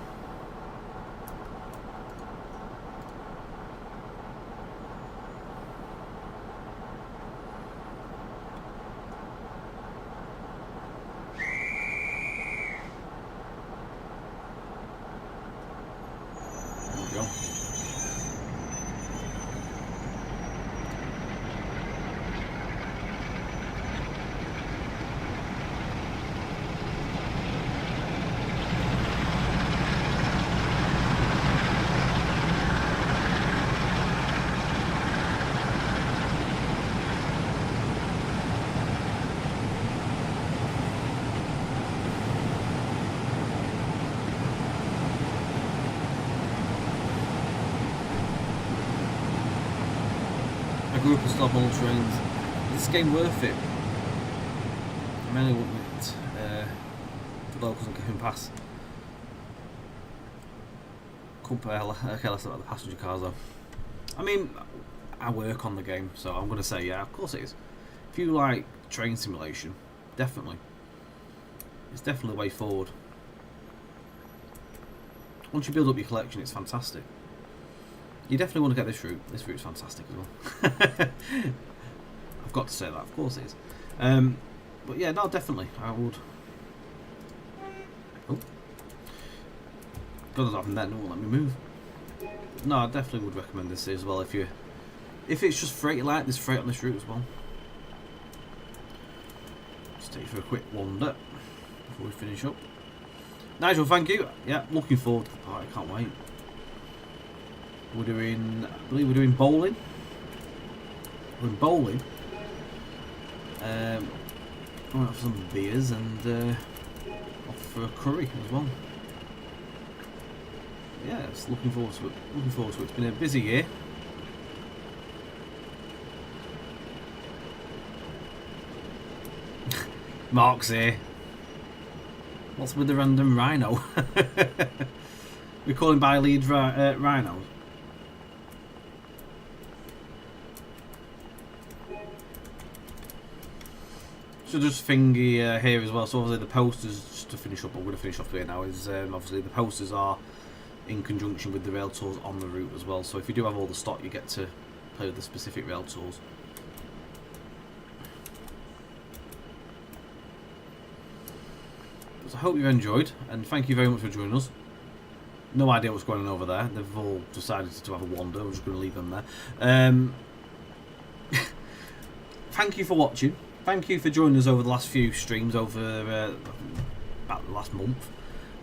I grew up in stop all trains. Is this game worth it? I mainly want it the locals and getting past. Okay, let's look at the passenger cars though. I mean, I work on the game, so I'm going to say yeah, of course it is. If you like train simulation, definitely. It's definitely the way forward. Once you build up your collection, it's fantastic. You definitely want to get this route. This route's fantastic as well. I've got to say that, of course it is. But yeah, no, definitely, I would. Oh, God, that then won't let me move. No, I definitely would recommend this as well if it's just freight like there's freight on this route as well. Just take you for a quick wander before we finish up. Nigel, thank you. Yeah, looking forward to the party. Can't wait. We're doing, I believe we're doing bowling. We're in bowling. Going out for some beers and off for a curry as well. Yeah, it's looking forward to it. Looking forward to it. It's been a busy year. Mark's here. What's with the random rhino? We call him by lead rhinos. So just thingy here as well. So obviously the posters, just to finish up, I'm going to finish off here now. Is obviously the posters are in conjunction with the rail tours on the route as well. So if you do have all the stock, you get to play with the specific rail tours. So I hope you enjoyed, and thank you very much for joining us. No idea what's going on over there. They've all decided to have a wander. We're just going to leave them there. Thank you for watching. Thank you for joining us over the last few streams over about the last month.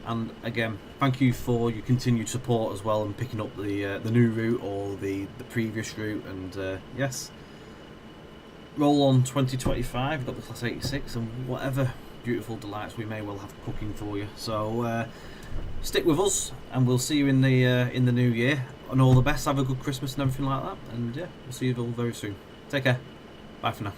And again, thank you for your continued support as well and picking up the new route or the previous route. And yes, roll on 2025. We've got the Class 86 and whatever beautiful delights we may well have cooking for you. So stick with us, and we'll see you in the new year. And all the best. Have a good Christmas and everything like that. And yeah, we'll see you all very soon. Take care. Bye for now.